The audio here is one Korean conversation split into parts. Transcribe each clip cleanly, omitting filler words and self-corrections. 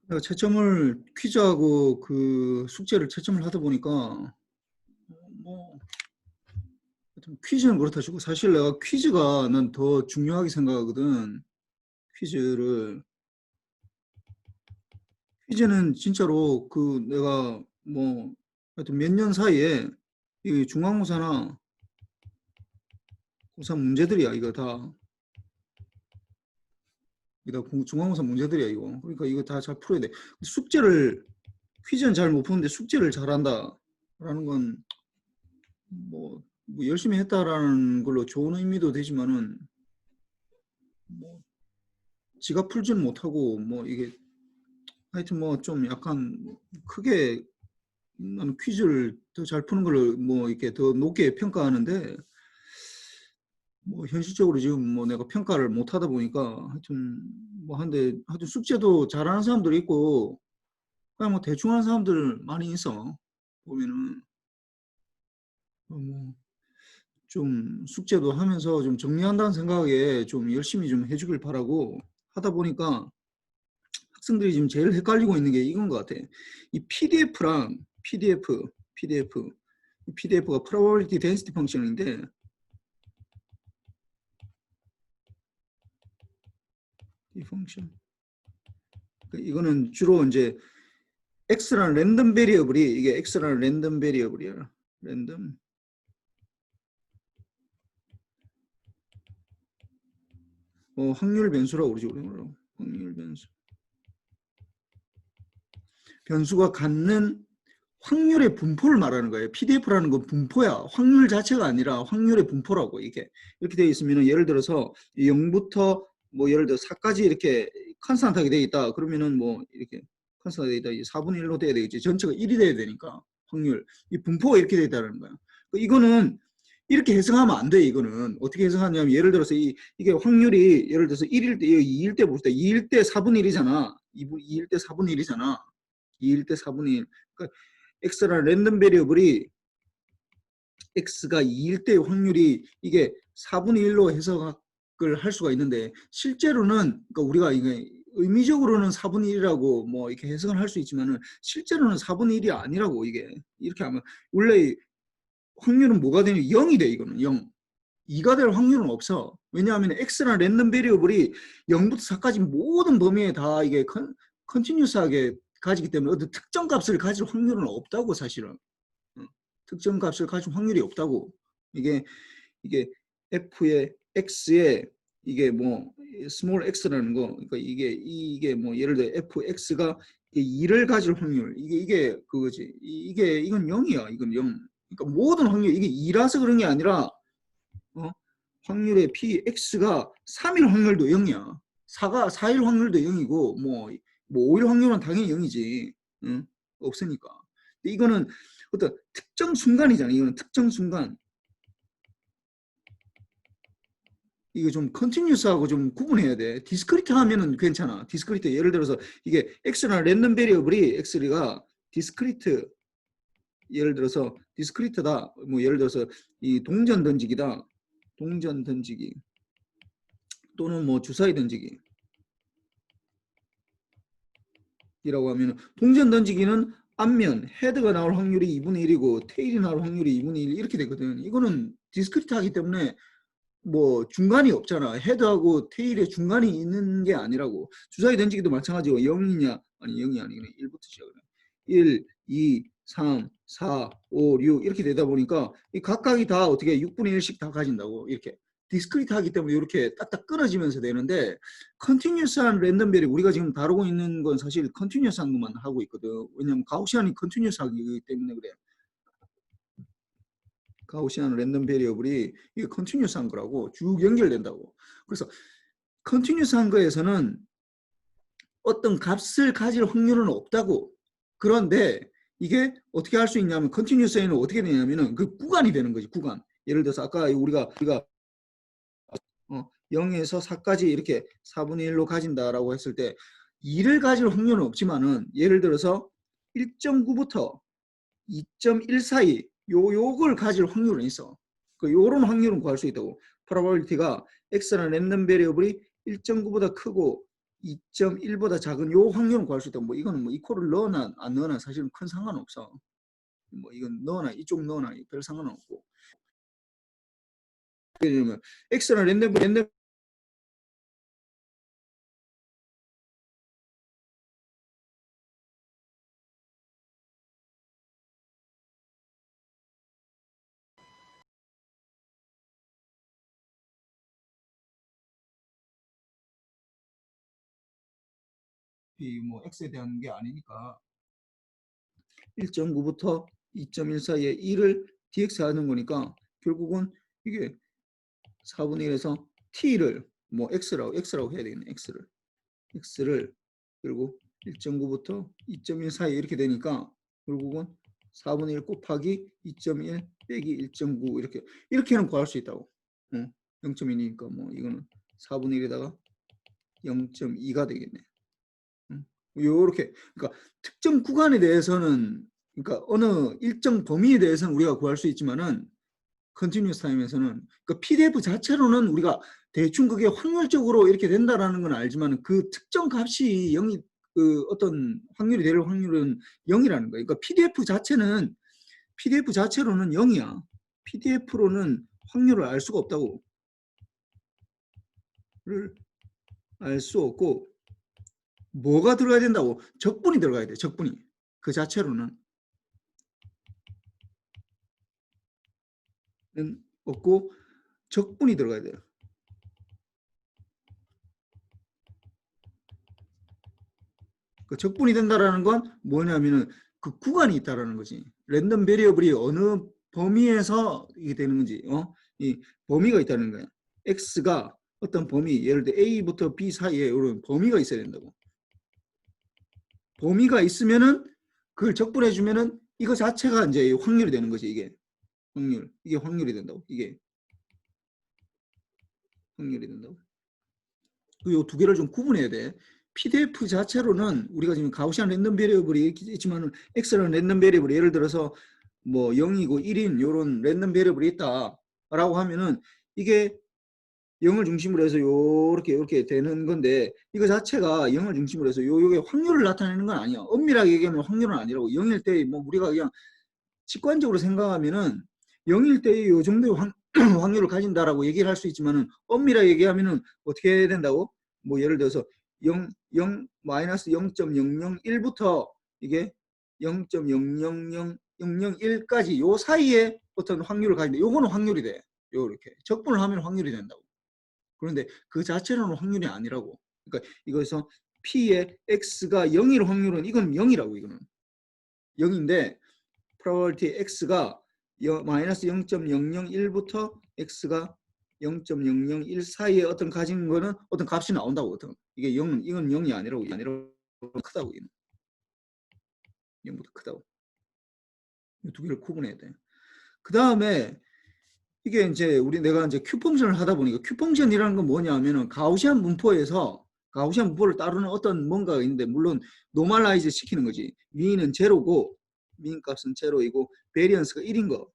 내가 채점을 퀴즈하고 그 숙제를 채점을 하다 보니까 뭐 하여튼 퀴즈는 그렇다 치고 사실 내가 퀴즈가 난 더 중요하게 생각하거든. 퀴즈를 퀴즈는 진짜로 그 내가 뭐 하여튼 몇 년 사이에 이 중간고사나 고사 문제들이야 이거 다. 이거 다 중간고사 문제들이야 이거. 그러니까 이거 다 잘 풀어야 돼. 숙제를 퀴즈는 잘 못 푸는데 숙제를 잘한다라는 건 뭐 열심히 했다라는 걸로 좋은 의미도 되지만은 뭐 지가 풀지는 못하고 뭐 이게 하여튼 뭐 좀 약간 크게 나는 퀴즈를 더 잘 푸는 걸 뭐 이렇게 더 높게 평가하는데 뭐 현실적으로 지금 뭐 내가 평가를 못 하다 보니까 하여튼 뭐 한데 하여튼 숙제도 잘하는 사람들이 있고 그냥 뭐 대충 하는 사람들 많이 있어 보면은 뭐 좀 숙제도 하면서 좀 정리한다는 생각에 좀 열심히 좀 해주길 바라고 하다 보니까 학생들이 지금 제일 헷갈리고 있는 게 이건 것 같아. 이 PDF랑 PDF가 Probability Density 펑션인데 이 펑션 이거는 주로 이제 X라는 랜덤 베리어블이 이게 X라는 랜덤 베리어블이야. 랜덤 확률 변수라고 그러죠. 우리말로 확률 변수. 변수가 갖는 확률의 분포를 말하는 거예요. PDF라는 건 분포야. 확률 자체가 아니라 확률의 분포라고 이게 이렇게 되어 있으면 예를 들어서 0부터 뭐 예를 들어 4까지 이렇게 컨스탄트하게 되어 있다. 그러면은 뭐 이렇게 컨스탄트하게 되어 있다. 4분의 1로 돼야 되겠지. 전체가 1이 돼야 되니까 확률. 이 분포가 이렇게 되어 있다는 거야. 이거는 이렇게 해석하면 안 돼. 이거는 어떻게 해석하냐면 예를 들어서 이게 확률이 예를 들어서 1일 때 2일 때 봅시다. 2일 때 4분의 1이잖아. 2일 때 4분의 1이잖아. 2일 때 4분의 1. 그러니까 X라는 랜덤 베리어블이 X가 2일 때의 확률이 이게 4분의 1로 해석을 할 수가 있는데 실제로는 그러니까 우리가 이게 의미적으로는 4분의 1이라고 뭐 이렇게 해석을 할 수 있지만은 실제로는 4분의 1이 아니라고 이게 이렇게 하면 원래 확률은 뭐가 되냐 0이 돼 이거는 0. 2가 될 확률은 없어. 왜냐하면 X라는 랜덤 베리어블이 0부터 4까지 모든 범위에 다 이게 컨티뉴스하게 가지기 때문에 어떤 특정 값을 가질 확률은 없다고 사실은. 특정 값을 가질 확률이 없다고. 이게 f의 x에 이게 뭐 스몰 x라는 거, 그러니까 이게 뭐 예를 들어 fx가 2를 가질 확률, 이게 그거지. 이건 0이야. 이건 0. 그러니까 모든 확률 이게 2라서 그런 게 아니라 확률의 px가 3일 확률도 0이야. 4일 확률도 0이고 뭐 5일 확률은 당연히 0이지. 응? 없으니까. 이거는 어떤 특정 순간이잖아. 이거는 특정 순간. 이거 좀 컨티뉴스하고 좀 구분해야 돼. 디스크리트 하면은 괜찮아. 디스크리트 예를 들어서 이게 x나 랜덤 베리어블이 x가 디스크리트 예를 들어서 디스크리트다. 뭐 예를 들어서 이 동전 던지기다. 동전 던지기 또는 뭐 주사위 던지기 이라고 하면 동전 던지기는 앞면 헤드가 나올 확률이 2분의 1이고 테일이 나올 확률이 2분의 1 이렇게 되거든. 이거는 디스크리트 하기 때문에 뭐 중간이 없잖아. 헤드하고 테일의 중간이 있는 게 아니라고. 주사위 던지기도 마찬가지고 0이냐 아니 0이 아니네. 1부터 시작을 해. 1, 2, 3, 4, 5, 6 이렇게 되다 보니까 이 각각이 다 어떻게 6분의 1씩 다 가진다고 이렇게 디스크리트 하기 때문에 이렇게 딱딱 끊어지면서 되는데 컨티뉴스한 랜덤 베리 우리가 지금 다루고 있는 건 사실 컨티뉴스한 것만 하고 있거든. 왜냐면 가우시안이 컨티뉴스하기 때문에 그래. 가우시안 랜덤 베리어블이 이게 컨티뉴스한 거라고 쭉 연결된다고. 그래서 컨티뉴스한 거에서는 어떤 값을 가질 확률은 없다고. 그런데 이게 어떻게 할 수 있냐면 컨티뉴스에는 어떻게 되냐면은 그 구간이 되는 거지. 구간. 예를 들어서 아까 우리가 0에서 4까지 이렇게 4분의 1로 가진다라고 했을 때 2를 가질 확률은 없지만은 예를 들어서 1.9부터 2.1 사이 요걸 가질 확률은 있어. 요런 확률은 구할 수 있다고. 프로바빌리티가 x라는 랜덤 베리어블이 1.9보다 크고 2.1보다 작은 요 확률은 구할 수 있다. 뭐 이거는 뭐 이코를 넣으나 안 넣으나 사실은 큰 상관없어. 뭐 이건 넣으나 이쪽 넣으나 별 상관없고. 왜냐면 x는 랜덤 뭐 x에 대한 게 아니니까 1.9부터 2.1 사이에 1을 dx 하는 거니까 결국은 이게 4분의 1에서 t를 뭐 x라고 해야 되겠네. x를 그리고 1.9부터 2.1 사이 이렇게 되니까 결국은 4분의 1 곱하기 2.1 빼기 1.9 이렇게는 구할 수 있다고. 0.1이니까 뭐 이거는 4분의 1에다가 0.2가 되겠네. 요렇게 그러니까 특정 구간에 대해서는 그러니까 어느 일정 범위에 대해서는 우리가 구할 수 있지만은 컨티뉴어스 타임에서는 그 PDF 자체로는 우리가 대충 그게 확률적으로 이렇게 된다라는 건 알지만 그 특정 값이 0이 그 어떤 확률이 될 확률은 0이라는 거예요. 그러니까 PDF 자체로는 0이야. PDF로는 확률을 알 수가 없다고. 알 수 없고 뭐가 들어가야 된다고? 적분이 들어가야 돼. 적분이. 그 자체로는 없고 적분이 들어가야 돼요. 그 적분이 된다라는 건 뭐냐면은 그 구간이 있다라는 거지. 랜덤 베리어블이 어느 범위에서 이게 되는 건지, 이 범위가 있다는 거야. x가 어떤 범위, 예를 들어 a부터 b 사이에 이런 범위가 있어야 된다고. 범위가 있으면은 그걸 적분해 주면은 이거 자체가 이제 확률이 되는 거지. 이게 확률이 된다고. 이게 확률이 된다고. 이 두 개를 좀 구분해야 돼. PDF 자체로는 우리가 지금 가우시안 랜덤 베리어블이 있지만 X라는 랜덤 베리어블 예를 들어서 뭐 0이고 1인 이런 랜덤 베리어블이 있다라고 하면은 이게 0을 중심으로 해서 요렇게 되는 건데 이거 자체가 0을 중심으로 해서 요게 확률을 나타내는 건 아니야. 엄밀하게 얘기하면 확률은 아니라고. 0일 때 뭐 우리가 그냥 직관적으로 생각하면은 0일 때의 요 정도의 확률을 가진다라고 얘기를 할 수 있지만은 엄밀하게 얘기하면은 어떻게 된다고? 뭐 예를 들어서 0 마이너스 0.001부터 이게 0.000001까지 요 사이에 어떤 확률을 가진다. 요거는 확률이 돼. 요렇게 적분을 하면 확률이 된다고. 그런데 그 자체로는 확률이 아니라고. 그러니까 이거에서 P의 X가 0일 확률은 이건 0이라고 이거는. 0인데 probability x가 마이너스 0.001부터 x가 0.001 사이에 어떤 가진 거는 어떤 값이 나온다고. 이게 이건 0이 아니라고 크다고. 0보다 크다고. 이 두 개를 구분해야 돼. 그 다음에 이게 이제 내가 이제 q 펑션을 하다 보니까 q 펑션이라는 건 뭐냐면은 가우시안 분포를 따르는 어떤 뭔가가 있는데 물론 노멀라이즈 시키는 거지. 미는 제로고 민 값은 제로이고 베리언스가 1인 거.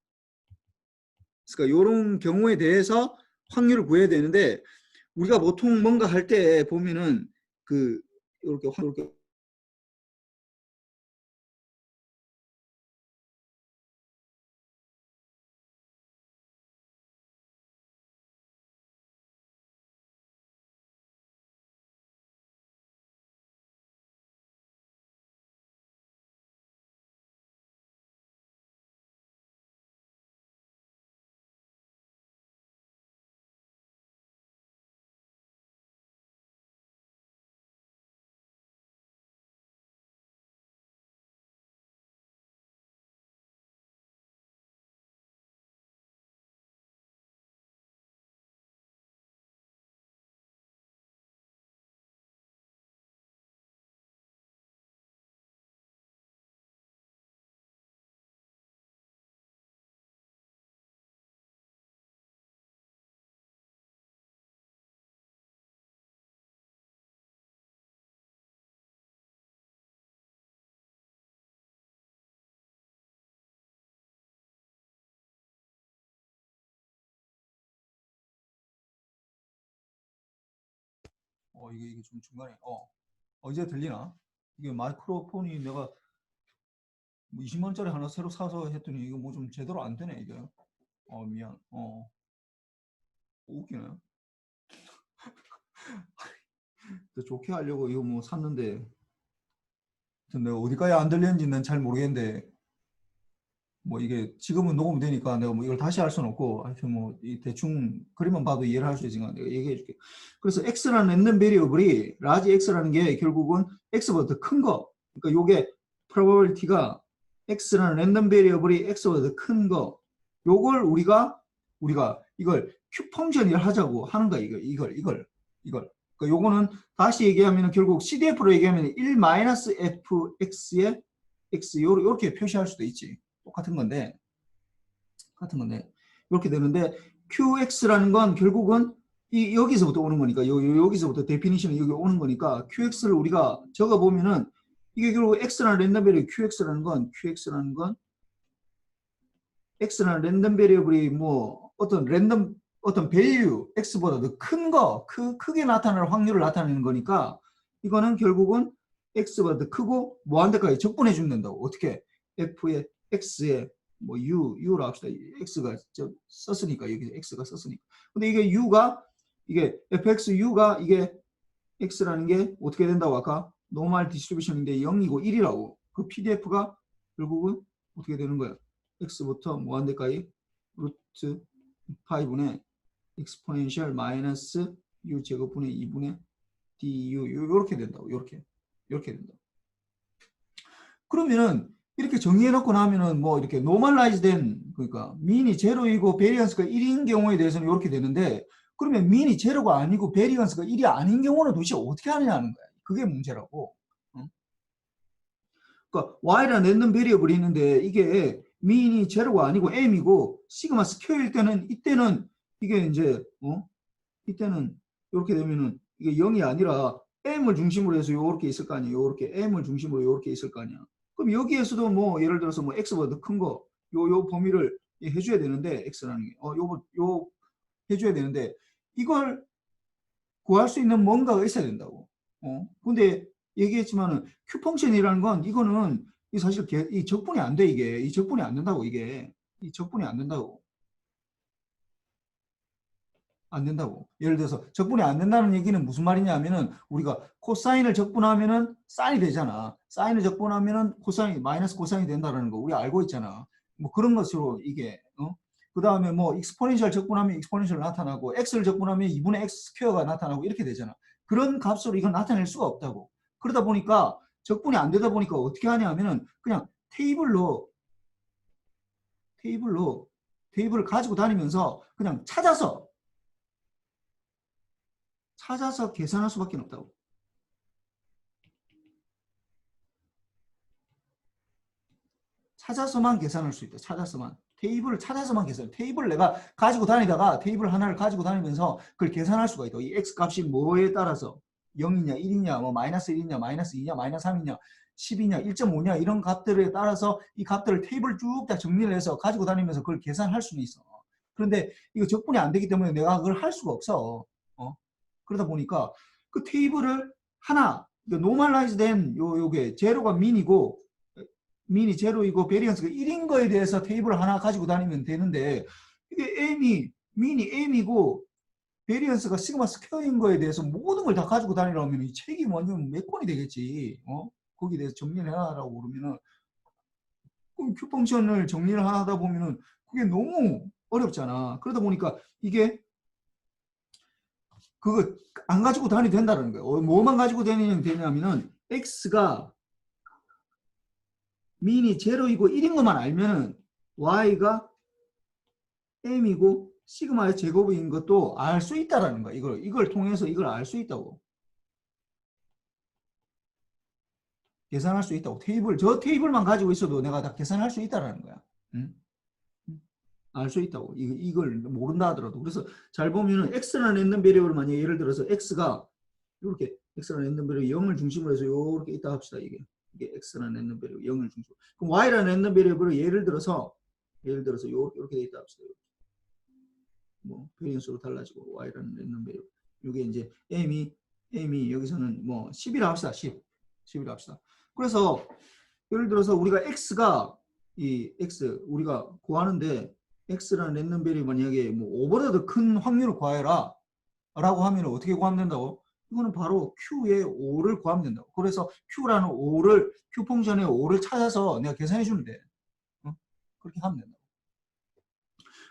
그러니까 이런 경우에 대해서 확률을 구해야 되는데 우리가 보통 뭔가 할 때 보면은 그 이렇게 이게 좀 중간에 이제 들리나? 이게 마이크로폰이 내가 뭐 20만 원짜리 하나 새로 사서 했더니 이거 뭐 좀 제대로 안 되네 이게. 미안. 웃기네. 더 좋게 하려고 이거 뭐 샀는데 내가 어디까지 안 들리는지 난 잘 모르겠는데 뭐 이게 지금은 녹음 되니까 내가 뭐 이걸 다시 할 수는 없고 하여튼 뭐 이 대충 그림만 봐도 이해를 할 수 있으니까 내가 얘기해 줄게. 그래서 x라는 랜덤 베리어블이 라지 x라는 게 결국은 x보다 더 큰 거. 그러니까 요게 probability가 x라는 랜덤 베리어블이 x보다 더 큰 거. 요걸 우리가 이걸 q 펑션을 하자고 하는 거야. 이걸. 그러니까 요거는 다시 얘기하면 결국 CDF로 얘기하면 1-fx의 x 요렇게 표시할 수도 있지. 똑같은 건데 이렇게 되는데 qx라는 건 결국은 여기서부터 오는 거니까 여기서부터 데피니션이 여기 오는 거니까 qx를 우리가 적어 보면은 이게 결국 x라는 랜덤 베리어블 qx라는 건 x라는 랜덤 베리어블이 뭐 어떤 밸류 x보다 더 큰 거 크게 나타날 확률을 나타내는 거니까 이거는 결국은 x보다 더 크고 무한대까지 적분해 주면 된다고. 어떻게 f의 x에 뭐 u로 합시다. x가 썼으니까 여기 x가 썼으니까. 근데 이게 이게 fxu가 이게 x라는 게 어떻게 된다고 아까 노멀 디스트리뷰션인데 0이고 1이라고. 그 pdf가 결국은 어떻게 되는 거야? x부터 무한대까지 루트 2파이분의 exponential 마이너스 u 제곱분의 2분의 du 이렇게 된다고. 이렇게 된다. 그러면은 이렇게 정리해 놓고 나면은 뭐 이렇게 노멀라이즈 된 그러니까 민이 제로이고 베리언스가 1인 경우에 대해서는 이렇게 되는데 그러면 민이 제로가 아니고 베리언스가 1이 아닌 경우는 도대체 어떻게 하느냐는 거야. 그게 문제라고. 그러니까 y라는 랜덤 베리어블이 있는데 이게 민이 제로가 아니고 m이고 시그마 스퀘어일 때는 이때는 이게 이제 이때는 이렇게 되면은 이게 0이 아니라 m을 중심으로 해서 요렇게 있을 거 아니에요. 요렇게 m을 중심으로 요렇게 있을 거 아니야. 그럼 여기에서도 뭐 예를 들어서 뭐 x보다 더 큰 거 요 범위를 해줘야 되는데 x라는 게 요 해줘야 되는데 이걸 구할 수 있는 뭔가가 있어야 된다고. 근데 얘기했지만은 q 펑션이라는 건 이거는 사실 이 적분이 안 돼. 이게 이 적분이 안 된다고. 이게 이 적분이 안 된다고. 안 된다고. 예를 들어서 적분이 안 된다는 얘기는 무슨 말이냐면은 우리가 코사인을 적분하면은 사인이 되잖아. 사인을 적분하면은 코사인 마이너스 코사인이 된다는 거 우리 알고 있잖아. 뭐 그런 것으로 이게 그 다음에 뭐 익스포넨셜 적분하면 익스포넨셜 나타나고 x를 적분하면 2분의 x 스퀘어가 나타나고 이렇게 되잖아. 그런 값으로 이건 나타낼 수가 없다고. 그러다 보니까 적분이 안 되다 보니까 어떻게 하냐면은 그냥 테이블을 가지고 다니면서 그냥 찾아서 계산할 수밖에 없다고. 찾아서만 계산할 수 있다. 테이블을 찾아서만 계산. 테이블을 내가 가지고 다니다가 테이블 하나를 가지고 다니면서 그걸 계산할 수가 있다. 이 x 값이 뭐에 따라서 0이냐 1이냐 뭐 마이너스 1이냐 마이너스 2냐 마이너스 3이냐 10이냐 1.5냐 이런 값들에 따라서 이 값들을 테이블 쭉 다 정리를 해서 가지고 다니면서 그걸 계산할 수는 있어. 그런데 이거 적분이 안 되기 때문에 내가 그걸 할 수가 없어. 그러다 보니까 그 테이블을 하나 노멀라이즈 된 요게 제로가 민이 제로이고 베리언스가 1인 거에 대해서 테이블 하나 가지고 다니면 되는데 이게 민이 m이고 베리언스가 시그마 스퀘어인 거에 대해서 모든 걸 다 가지고 다니려면 이 책이 완전 몇 권이 되겠지. 거기에 대해서 정리를 해라고 그러면은 그럼 q 펑션을 정리를 하다 보면은 그게 너무 어렵잖아. 그러다 보니까 이게 그거 안 가지고 다니도 된다는 거예요. 뭐만 가지고 되냐면은 x가 민이 제로이고 1인 것만 알면은 y가 m이고 시그마의 제곱인 것도 알 수 있다라는 거야. 이걸 통해서 이걸 알 수 있다고. 계산할 수 있다고. 저 테이블만 가지고 있어도 내가 다 계산할 수 있다라는 거야. 응? 알 수 있다고. 이걸 모른다 하더라도. 그래서 잘 보면은 x라는 랜덤 베리어블을 만약에 예를 들어서 x가 이렇게 x라는 랜덤 베리어블 0을 중심으로 해서 이렇게 있다 합시다. 이게 x라는 랜덤 베리어블 0을 중심으로. 그럼 y라는 랜덤 베리어블을 예를 들어서 이렇게 돼 있다 합시다. 뭐 베리언스로 달라지고 y라는 랜덤 베리어블. 이게 이제 m이 m이 여기서는 뭐 10이라 합시다. 10이라 합시다. 그래서 예를 들어서 우리가 x가 이 x 우리가 구하는데 x라는 랜덤 베리어블이 만약에 뭐 5보다 더 큰 확률을 구하여라 라고 하면 어떻게 구하면 된다고? 이거는 바로 q의 5를 구하면 된다고. 그래서 q라는 5를 q 펑션의 5를 찾아서 내가 계산해 주면 돼. 어? 그렇게 하면 된다고.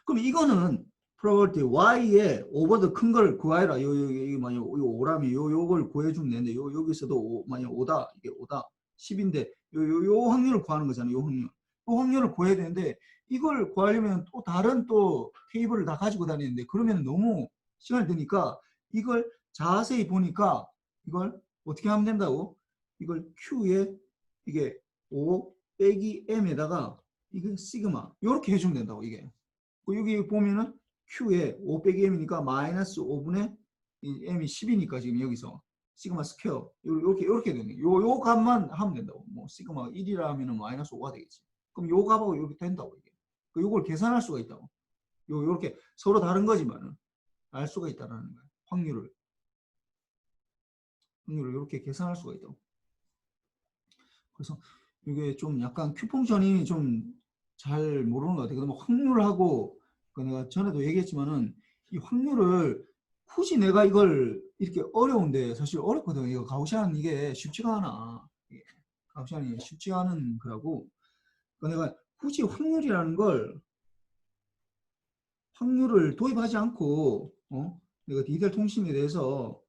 그럼 이거는 probability y에 5보다 큰 걸 구하여라. 이게 만약 5라면 요걸 구해주면 되는데 여기서도 만약 5다 이게 5다 10인데 요 확률을 구하는 거잖아요. 요 확률. 요 확률을 구해야 되는데 이걸 구하려면 또 다른 또 테이블을 다 가지고 다니는데 그러면 너무 시간이 드니까 이걸 자세히 보니까 이걸 어떻게 하면 된다고? 이걸 q에 이게 5 빼기 m에다가 이게 시그마 이렇게 해주면 된다고 이게. 여기 보면은 q에 5 빼기 m이니까 마이너스 5분의 m이 10이니까 지금 여기서 시그마 스퀘어 이렇게 되는 요 값만 하면 된다고. 뭐 시그마 1이라 하면은 마이너스 5가 되겠지. 그럼 요 값하고 이렇게 된다고 이게. 요걸 계산할 수가 있다고. 요렇게 서로 다른 거지만은 알 수가 있다라는 거야. 확률을 이렇게 계산할 수가 있다고. 그래서 이게 좀 약간 q 펑션이 좀 잘 모르는 것 같아요. 그다음에 확률하고 내가 전에도 얘기했지만은 이 확률을 굳이 내가 이걸 이렇게 어려운데 사실 어렵거든요. 이거 가우시안 이게 쉽지가 않아. 가우시안이 쉽지가 않은 거라고. 그러니까 내가 굳이 확률을 도입하지 않고 내가 디지털 통신에 대해서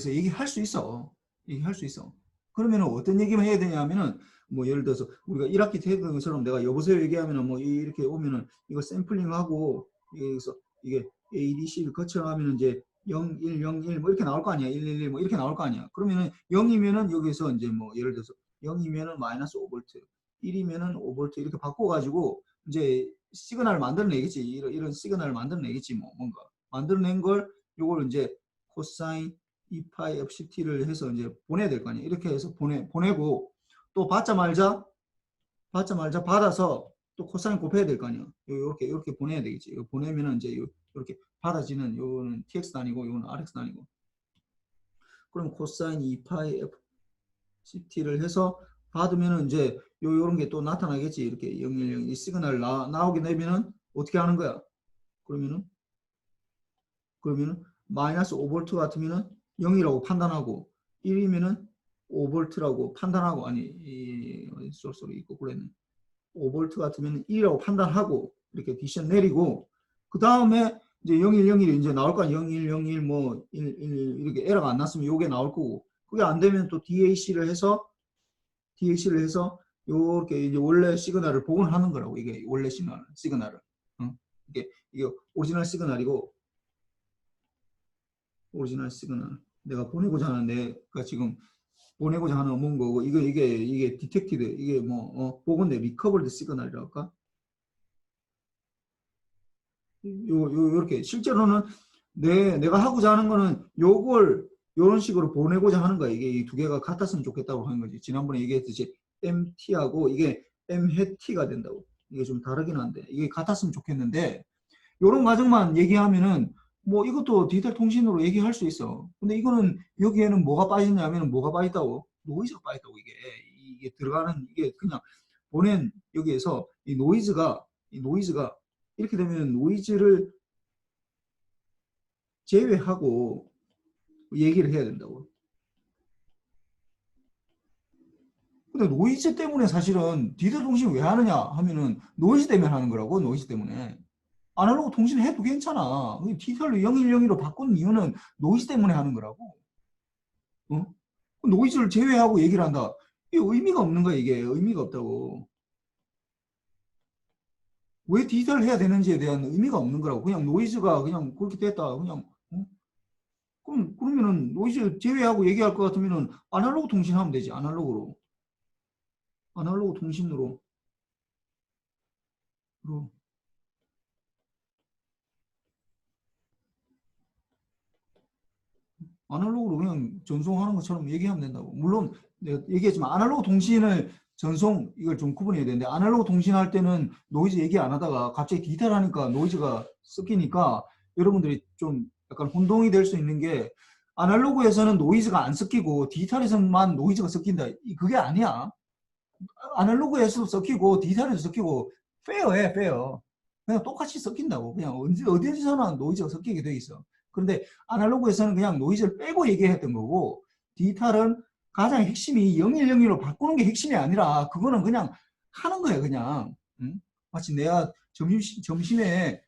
얘기할 수 있어. 얘기할 수 있어. 그러면 어떤 얘기만 해야 되냐면은 뭐 예를 들어서 우리가 1학기 때 했던 것처럼 내가 여보세요 얘기하면은 뭐 이렇게 오면은 이거 샘플링하고 여기서 이게 ADC를 거쳐가면은 이제 0, 1, 0, 1 뭐 이렇게 나올 거 아니야. 1, 1, 1 뭐 이렇게 나올 거 아니야. 그러면은 0이면은 여기서 이제 뭐 예를 들어서 0이면은 마이너스 5V, 1이면은 5V 이렇게 바꿔가지고 이제 시그널을 만들어내겠지. 이런 시그널을 만들어내겠지. 뭐 뭔가 만들어낸 걸 요걸 이제 코사인 2파이 FCT를 해서 이제 보내야 될 거 아니에요. 이렇게 해서 보내고 또 받자마자 받아서 또 코사인 곱해야 될 거 아니에요. 이렇게 보내야 되겠지. 이거 보내면은 이제 이렇게 받아지는 요거는 TX도 아니고 요거는 RX도 아니고. 그럼 코사인 2파이 FCT를 해서 받으면은 이제 요런 게 또 나타나겠지. 이렇게 010 이 시그널 나오게 되면은 어떻게 하는 거야? 그러면은 마이너스 5V 같으면은 0이라고 판단하고 1이면은 5V라고 판단하고 아니 쏠쏠이 거꾸로 했네. 5V 같으면 1이라고 판단하고 이렇게 디션 내리고 그 다음에 이제 0101이 이제 나올 거 아니야. 0101 뭐 11 이렇게 에러가 안 났으면 요게 나올 거고 그게 안 되면 또 DAC를 해서 요렇게 이제 원래 시그널을 복원하는 거라고. 이게 원래 시그널을 이게 오리지널 시그널이고 오리지널 시그널 내가 보내고자 하는 내가 지금 보내고자 하는 어문 거고 이게 디텍티드 이게 뭐 복원돼 리커버드 시그널이라고 할까? 요렇게 실제로는 내가 하고자 하는 거는 요걸 요런 식으로 보내고자 하는 거야. 이게 이 두 개가 같았으면 좋겠다고 하는 거지. 지난번에 얘기했듯이 MT하고 이게 MHT가 된다고. 이게 좀 다르긴 한데 이게 같았으면 좋겠는데 요런 과정만 얘기하면은 뭐 이것도 디지털 통신으로 얘기할 수 있어. 근데 이거는 여기에는 뭐가 빠지냐면 뭐가 빠졌다고? 노이즈가 빠졌다고. 이게 들어가는 이게 그냥 보낸 여기에서 이 노이즈가 이렇게 되면 노이즈를 제외하고 얘기를 해야 된다고. 근데 노이즈 때문에 사실은 디지털 통신 왜 하느냐 하면은 노이즈 때문에 하는 거라고. 노이즈 때문에. 아날로그 통신을 해도 괜찮아. 디지털로 0102로 바꾼 이유는 노이즈 때문에 하는 거라고. 노이즈를 제외하고 얘기를 한다. 이게 의미가 없는 거야. 이게 의미가 없다고. 왜 디지털을 해야 되는지에 대한 의미가 없는 거라고. 그냥 노이즈가 그냥 그렇게 됐다. 그냥 그러면은 노이즈 제외하고 얘기할 것 같으면은 아날로그 통신하면 되지. 아날로그 통신으로. 아날로그로 그냥 전송하는 것처럼 얘기하면 된다고. 물론 내가 얘기했지만 아날로그 통신을 전송 이걸 좀 구분해야 되는데 아날로그 통신할 때는 노이즈 얘기 안 하다가 갑자기 디지털 하니까 노이즈가 섞이니까 여러분들이 좀 약간 혼동이 될 수 있는 게 아날로그에서는 노이즈가 안 섞이고 디지털에서만 노이즈가 섞인다. 그게 아니야. 아날로그에서도 섞이고 디지털에도 섞이고 페어해, 페어. 그냥 똑같이 섞인다고. 그냥 어디서나 노이즈가 섞이게 돼 있어. 그런데 아날로그에서는 그냥 노이즈를 빼고 얘기했던 거고 디지털은 가장 핵심이 0101로 바꾸는 게 핵심이 아니라 그거는 그냥 하는 거야, 그냥. 응? 마치 내가 점심에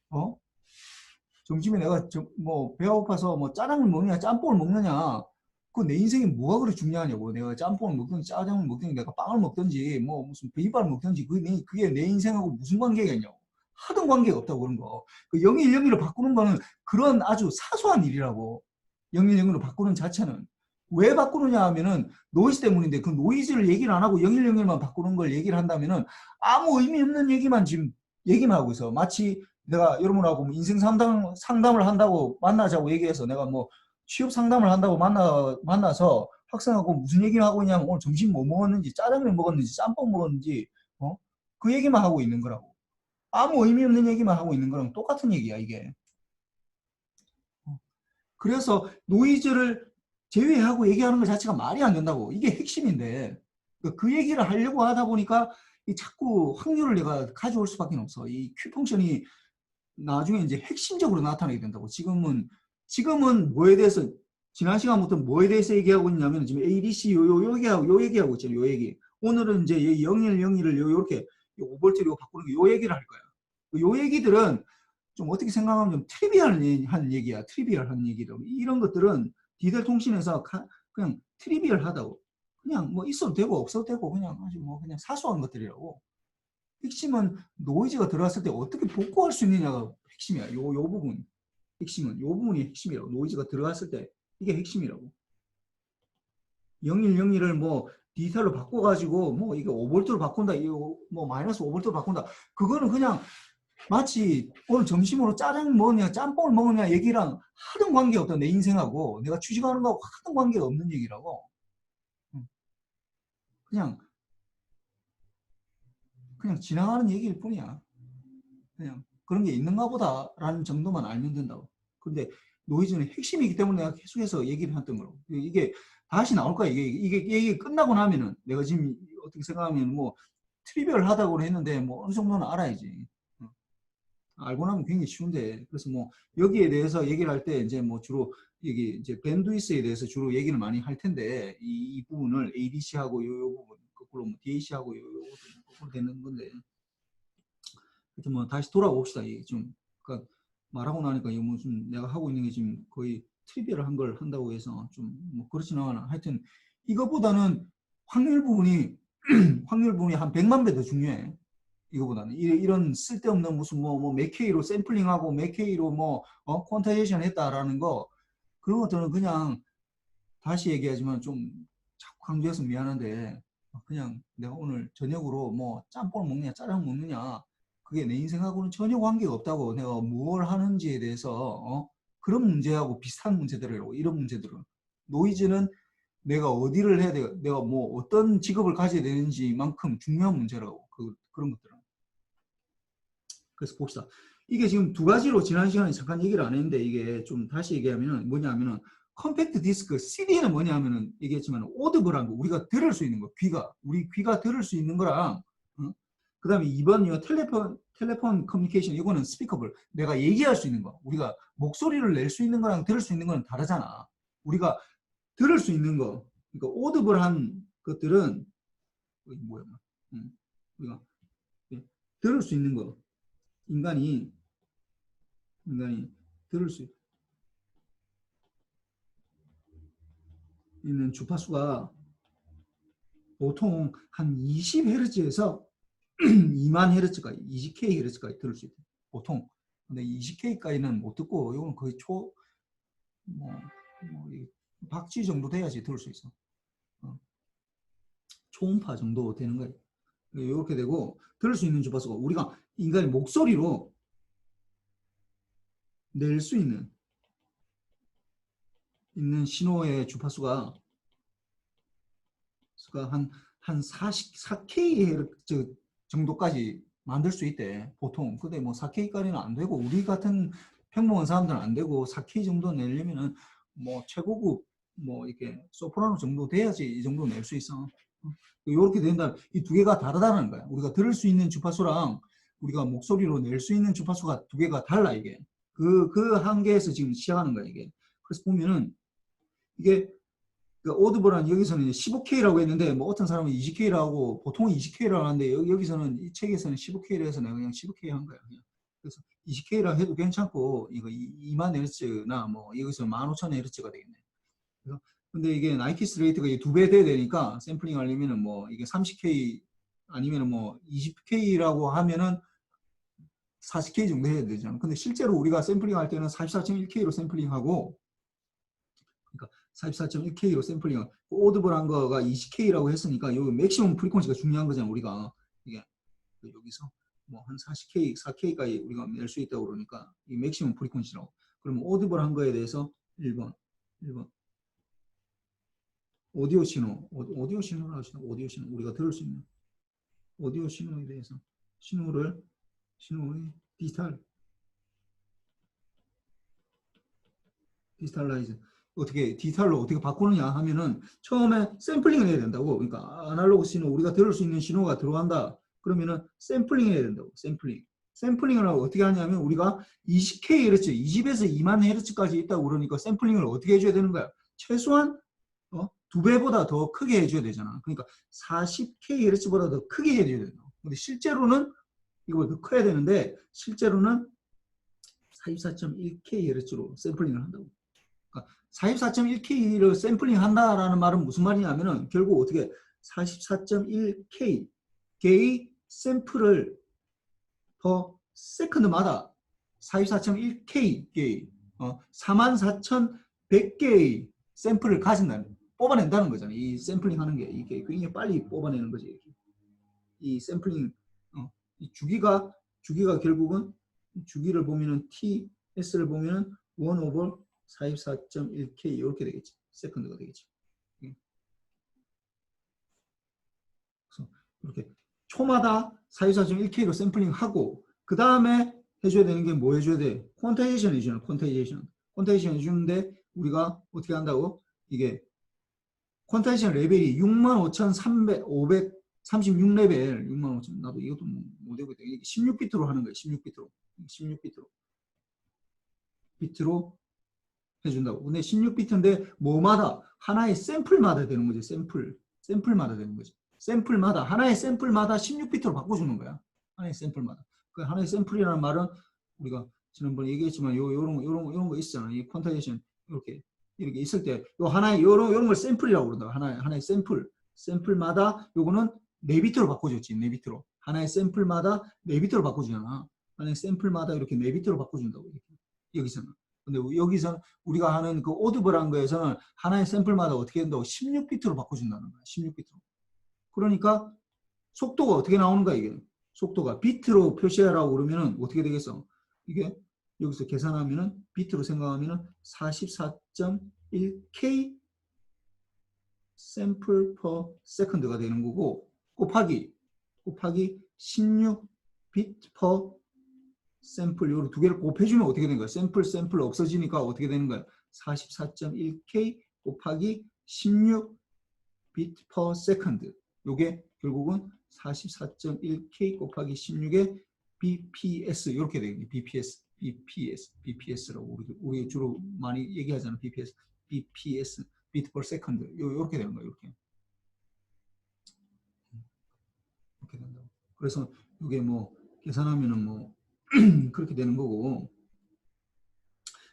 점심에 내가 뭐 배가 고파서 뭐 짜장을 먹느냐 짬뽕을 먹느냐 그 내 인생에 뭐가 그렇게 중요하냐고. 내가 짬뽕을 먹든지 짜장을 먹든지 내가 빵을 먹든지 뭐 무슨 비빔밥을 먹든지 그게 내 인생하고 무슨 관계가 있냐고. 하등 관계가 없다고 그런 거. 그 0101로 바꾸는 거는 그런 아주 사소한 일이라고. 0101로 바꾸는 자체는. 왜 바꾸느냐 하면은 노이즈 때문인데 그 노이즈를 얘기를 안 하고 0101만 바꾸는 걸 얘기를 한다면은 아무 의미 없는 얘기만 지금 얘기만 하고 있어. 마치 내가 여러분하고 뭐 인생 상담을 한다고 만나자고 얘기해서 내가 뭐 취업 상담을 한다고 만나서 학생하고 무슨 얘기를 하고 있냐면 오늘 점심 뭐 먹었는지 짜장면 먹었는지 짬뽕 먹었는지 그 얘기만 하고 있는 거라고. 아무 의미 없는 얘기만 하고 있는 거랑 똑같은 얘기야 이게. 그래서 노이즈를 제외하고 얘기하는 것 자체가 말이 안 된다고. 이게 핵심인데 그 얘기를 하려고 하다 보니까 자꾸 확률을 내가 가져올 수밖에 없어. 이 Q 펑션이 나중에 이제 핵심적으로 나타나게 된다고. 지금은 뭐에 대해서 지난 시간부터 뭐에 대해서 얘기하고 있냐면 지금 ADC 요 얘기하고 있잖아요. 요 얘기. 오늘은 이제 0101을 요렇게 5V로 바꾸는 요 얘기를 할 거야. 요 얘기들은 좀 어떻게 생각하면 좀 트리비얼한 얘기야. 트리비얼한 얘기들. 이런 것들은 디젤 통신에서 그냥 트리비얼하다고. 그냥 뭐 있어도 되고 없어도 되고 그냥 아주 뭐 그냥 사소한 것들이라고. 핵심은 노이즈가 들어왔을 때 어떻게 복구할 수 있느냐가 핵심이야. 요 부분. 핵심은 요 부분이 핵심이라고. 노이즈가 들어왔을 때 이게 핵심이라고. 0101을 뭐 디지털로 바꿔가지고 뭐 이게 5V로 바꾼다, 뭐 마이너스 5V로 바꾼다. 그거는 그냥 마치 오늘 점심으로 짜장 먹느냐 짬뽕을 먹느냐 얘기랑 하등 관계가 없다. 내 인생하고 내가 취직하는 거하고 하등 관계가 없는 얘기라고. 그냥 지나가는 얘기일 뿐이야. 그냥 그런 게 있는가 보다라는 정도만 알면 된다고. 근데 노이즈는 핵심이기 때문에 내가 계속해서 얘기를 했던 거고. 이게 다시 나올 거야. 이게 끝나고 나면은 내가 지금 어떻게 생각하면 뭐 트리비얼하다고 했는데 뭐 어느 정도는 알아야지. 알고 나면 굉장히 쉬운데. 그래서 뭐 여기에 대해서 얘기를 할 때 이제 뭐 주로 여기 이제 밴드위스에 대해서 주로 얘기를 많이 할 텐데 이 부분을 ADC하고 요 부분 거꾸로 뭐 DAC하고 요것도 거꾸로 되는 건데. 하여튼 뭐 다시 돌아봅시다. 이게 좀 그러니까 말하고 나니까 이거 무슨 내가 하고 있는 게 지금 거의 트리비얼한 걸 한다고 해서 좀 뭐 그렇지는 않아. 하여튼 이거보다는 확률 부분이 확률 부분이 한 100만 배 더 중요해. 이거보다는 이런 쓸데없는 무슨 뭐 몇 K로 샘플링하고 몇 K로 뭐 퀀타이제이션 했다라는 거 그런 것들은 그냥 다시 얘기하지만 좀 자꾸 강조해서 미안한데 그냥 내가 오늘 저녁으로 뭐 짬뽕 먹느냐 짜장 먹느냐 그게 내 인생하고는 전혀 관계가 없다고. 내가 무엇을 하는지에 대해서 그런 문제하고 비슷한 문제들이라고. 이런 문제들은 노이즈는 내가 어디를 해야 돼, 내가 뭐 어떤 직업을 가져야 되는지만큼 중요한 문제라고. 그런 것들은. 그래서 봅시다. 이게 지금 두 가지로 지난 시간에 잠깐 얘기를 안 했는데 이게 좀 다시 얘기하면은 뭐냐면은 컴팩트 디스크 CD는 뭐냐면은 얘기했지만 오드블한 거 우리가 들을 수 있는 거 우리 귀가 들을 수 있는 거랑 그 다음에 2번이요 텔레폰 커뮤니케이션 이거는 스피커블 내가 얘기할 수 있는 거 우리가 목소리를 낼 수 있는 거랑 들을 수 있는 거는 다르잖아. 우리가 들을 수 있는 거 그러니까 오드블한 것들은 뭐야 우리가 들을 수 있는 거 인간이 들을 수 있는 주파수가 보통 한 20Hz에서 2만 Hz까지 20kHz까지 들을 수 있대. 보통. 근데 20K까지는 못 듣고 이건 거의 뭐 박쥐 정도 돼야지 들을 수 있어. 초음파 정도 되는 거예요. 이렇게 되고 들을 수 있는 주파수가 우리가 인간의 목소리로 낼 수 있는 신호의 주파수가 한 44K 정도까지 만들 수 있대 보통. 근데 뭐 4K까지는 안 되고 우리 같은 평범한 사람들은 안 되고 4K 정도 내려면은 뭐 최고급 뭐 이렇게 소프라노 정도 돼야지 이 정도 낼 수 있어. 이렇게 된다. 이 두 개가 다르다는 거야. 우리가 들을 수 있는 주파수랑 우리가 목소리로 낼 수 있는 주파수가 두 개가 달라 이게. 그 한계에서 지금 시작하는 거야 이게. 그래서 보면은 이게 그 오드블한 여기서는 15K라고 했는데 뭐 어떤 사람은 20K라고 보통 20K라고 하는데 여기서는 이 책에서는 15K로 해서 내가 그냥 15K 한 거야. 그냥. 그래서 20K라 해도 괜찮고 이거 2만 헤르츠나 뭐 여기서 15,000 헤르츠가 되겠네. 그래서 근데 이게 나이키스 레이트가 2배 돼야 되니까 샘플링 하려면은 뭐 이게 30K 아니면은 뭐 20K라고 하면은 40K 정도 해야 되잖아. 근데 실제로 우리가 샘플링 할 때는 44.1K로 샘플링하고 그러니까 44.1K로 샘플링 오드블한 거가 20K라고 했으니까 여기 맥시멈 프리퀀시가 중요한 거잖아. 우리가 이게 여기서 뭐 한 40K, 4K까지 우리가 낼 수 있다고 그러니까 이 맥시멈 프리퀀시라고. 그러면 오드블한 거에 대해서 1번 오디오 신호, 오디오 신호를 하시나? 오디오 신호 우리가 들을 수 있는 오디오 신호에 대해서 신호의 디지털라이즈 어떻게 디지털로 어떻게 바꾸느냐 하면은 처음에 샘플링을 해야 된다고. 그러니까 아날로그 신호 우리가 들을 수 있는 신호가 들어간다. 그러면은 샘플링 해야 된다고. 샘플링을 하고 어떻게 하냐면 우리가 20K 헤르츠, 20에서 2만 헤르츠까지 있다고 그러니까 샘플링을 어떻게 해줘야 되는 거야? 최소한 2배보다 더 크게 해줘야 되잖아. 그러니까 40K 헤르츠보다 더 크게 해줘야 된다. 근데 실제로는 이거 더 커야 되는데 실제로는 44.1K 헤르츠로 샘플링을 한다고. 44.1K를 샘플링 한다라는 말은 무슨 말이냐면은 결국 어떻게 44.1K 개의 샘플을 per 세컨드마다 44.1K 개의 44,100개의 샘플을 가진다는 뽑아낸다는 거잖아요. 이 샘플링 하는 게 이게 굉장히 빨리 뽑아내는 거지. 이 샘플링 이 주기가 결국은 주기를 보면은 TS를 보면은 1 over 44.1K 이렇게 되겠지. 세컨드가 되겠지. 그래서 이렇게 초마다 44.1K로 샘플링하고 그 다음에 해줘야 되는 게 뭐 해줘야 돼? 퀀타이제이션 해주는 퀀타이제이션 해주는데 우리가 어떻게 한다고? 이게 퀀타이제이션 레벨이 65,536레벨 65,000 나도 이것도 못 외우겠다. 16비트로 하는 거예요. 16비트로 해준다고. 근데 16비트인데 뭐마다 하나의 샘플마다 되는 거지. 샘플마다 되는 거지. 샘플마다 하나의 샘플마다 16비트로 바꿔주는 거야. 하나의 샘플마다. 그 하나의 샘플이라는 말은 우리가 지난번에 얘기했지만 요런 거 있잖아. 이 퀀타이제이션 이렇게 있을 때 요 하나의 요런 걸 샘플이라고 그런다. 하나의 샘플마다 요거는 4비트로 바꿔줬지. 4비트로. 하나의 샘플마다 4비트로 바꿔주잖아. 하나의 샘플마다 이렇게 4비트로 바꿔준다고. 이렇게. 여기서는. 근데 여기서 우리가 하는 그 오드블한 거에서는 하나의 샘플마다 어떻게 된다고 16비트로 바꿔준다는 거야. 16비트로. 그러니까 속도가 어떻게 나오는 거야 이게. 속도가 비트로 표시하라고 그러면은 어떻게 되겠어? 이게 여기서 계산하면은 비트로 생각하면은 44.1K 샘플 per second가 되는 거고 곱하기 16비트 per 샘플 요로 두 개를 곱해주면 어떻게 되는 거야? 샘플 없어지니까 어떻게 되는 거야? 44.1K 곱하기 16비트 per second 요게 결국은 44.1K 곱하기 16의 BPS 이렇게 되겠네. BPS라고 우리 주로 많이 얘기하잖아. BPS 비트 per second 이렇게 되는 거야. 이렇게 된다고. 그래서 이게 뭐 계산하면은 뭐 그렇게 되는 거고.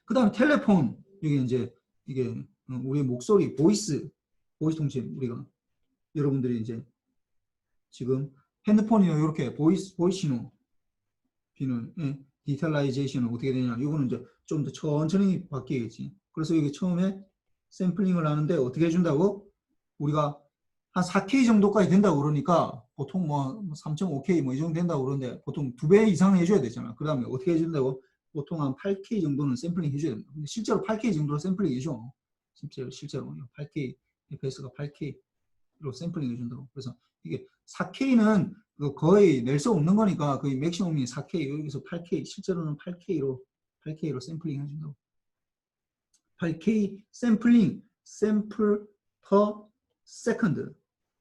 그 다음 텔레폰 이게 이제 이게 우리의 목소리 보이스 통신 우리가 여러분들이 이제 지금 핸드폰이나 이렇게 보이스 신호 비는 디지털라이제이션은 어떻게 되냐? 이거는 이제 좀 더 천천히 바뀌겠지. 그래서 이게 처음에 샘플링을 하는데 어떻게 해준다고? 우리가 한 4K 정도까지 된다고 그러니까 보통 뭐 3.5K 뭐 이 정도 된다고 그러는데 보통 2배 이상 해줘야 되잖아. 그 다음에 어떻게 해준다고? 보통 한 8K 정도는 샘플링 해줘야 된다. 근데 실제로 8K 정도로 샘플링 해줘. 실제로 8K FPS가 8K로 샘플링 해준다고. 그래서 이게 4K는 거의 낼 수 없는 거니까 거의 맥시멈이 4K 여기서 8K 실제로는 8K로 8K로 샘플링 해준다고. 8K 샘플링, 샘플 per 세컨드.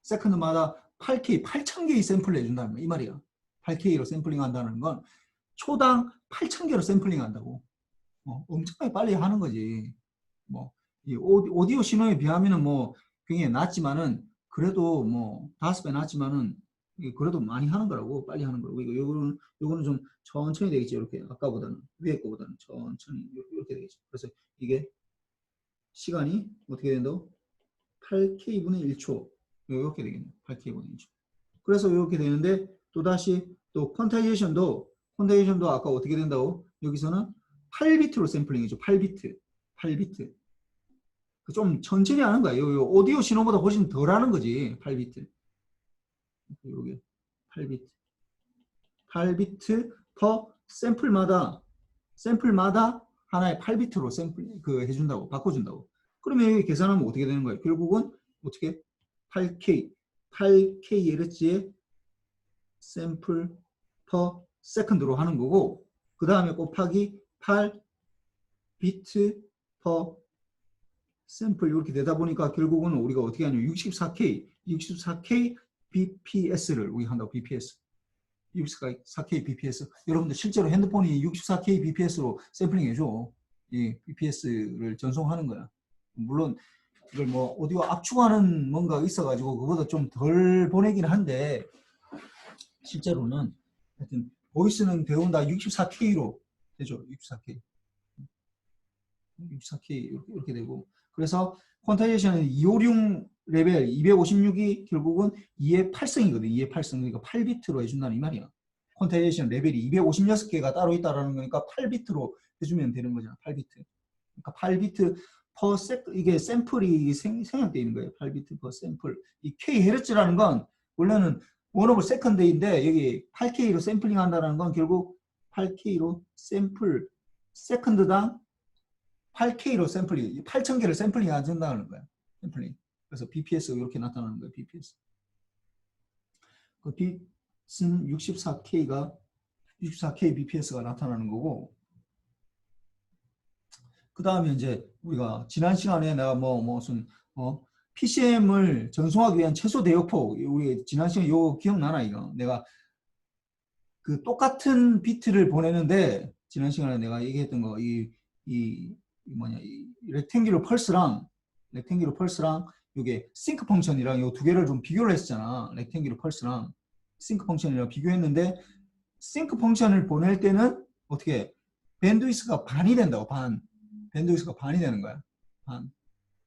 세컨드마다 8K, 8,000개의 샘플을 해준다는 거야. 이 말이야. 8K로 샘플링 한다는 건 초당 8,000개로 샘플링 한다고. 엄청나게 빨리 하는 거지. 뭐, 이 오디오 신호에 비하면은 뭐 굉장히 낮지만은 그래도 뭐 5배 낮지만은 그래도 많이 하는 거라고. 빨리 하는 거라고. 요거는 좀 천천히 되겠지. 이렇게 아까보다는 위에 거보다는 천천히 이렇게 되겠지. 그래서 이게 시간이 어떻게 된다고? 8K분의 1초 이렇게 되겠네. 8K분의 1초. 그래서 이렇게 되는데 또다시 또 퀀타이제이션도 아까 어떻게 된다고? 여기서는 8비트로 샘플링이죠. 8비트. 좀 천천히 하는 거야. 요 오디오 신호보다 훨씬 덜 하는 거지. 8비트. 요게 8비트 per 샘플마다 하나의 8비트로 샘플 해준다고, 바꿔준다고. 그러면 여기 계산하면 어떻게 되는 거예요? 결국은 어떻게 8Khz의 샘플 per second로 하는 거고, 그 다음에 곱하기 8비트 per 샘플 이렇게 되다 보니까 결국은 우리가 어떻게 하냐면 64K BPS를 우리 한다고. BPS 64K BPS. 여러분들 실제로 핸드폰이 64K BPS로 샘플링 해줘. 이 BPS를 전송하는 거야. 물론 이걸 뭐 오디오 압축하는 뭔가 있어가지고 그보다 좀 덜 보내긴 한데 실제로는 하여튼 보이스는 대부분 다 64K로 되죠. 64K 이렇게 되고. 그래서 퀀타이제이션은 256 레벨 256이 결국은 2의 8승이거든. 2의 8승. 그러니까 8비트로 해준다는 이 말이야. 퀀타이제이션 레벨이 256개가 따로 있다라는 거니까 8비트로 해주면 되는 거잖아. 8비트. 그러니까 8비트 per 이게 샘플이 생략되어 있는 거예요. 8비트 per 샘플. 이 K헤르츠라는 건 원래는 원오버 세컨드인데 여기 8K로 샘플링 한다는 건 결국 8K로 샘플 세컨드당 8K로 샘플링, 8,000개를 샘플링 한다는 거야. 샘플링. 그래서 BPS가 이렇게 나타나는 거예요. BPS. 그 빛은 64K BPS가 나타나는 거고. 그 다음에 이제 우리가 지난 시간에 내가 무슨 PCM을 전송하기 위한 최소 대역폭, 우리 지난 시간에 이거 기억나나 이거? 내가 그 똑같은 비트를 보내는데 지난 시간에 내가 얘기했던 거 이 렉탱귤러 펄스랑 이게 싱크 펑션이랑 이 두 개를 좀 비교를 했잖아. 렉탱귤러 펄스랑 싱크 펑션이랑 비교했는데 싱크 펑션을 보낼 때는 어떻게 밴드위스가 반이 된다고. 밴드위스가 반이 되는 거야.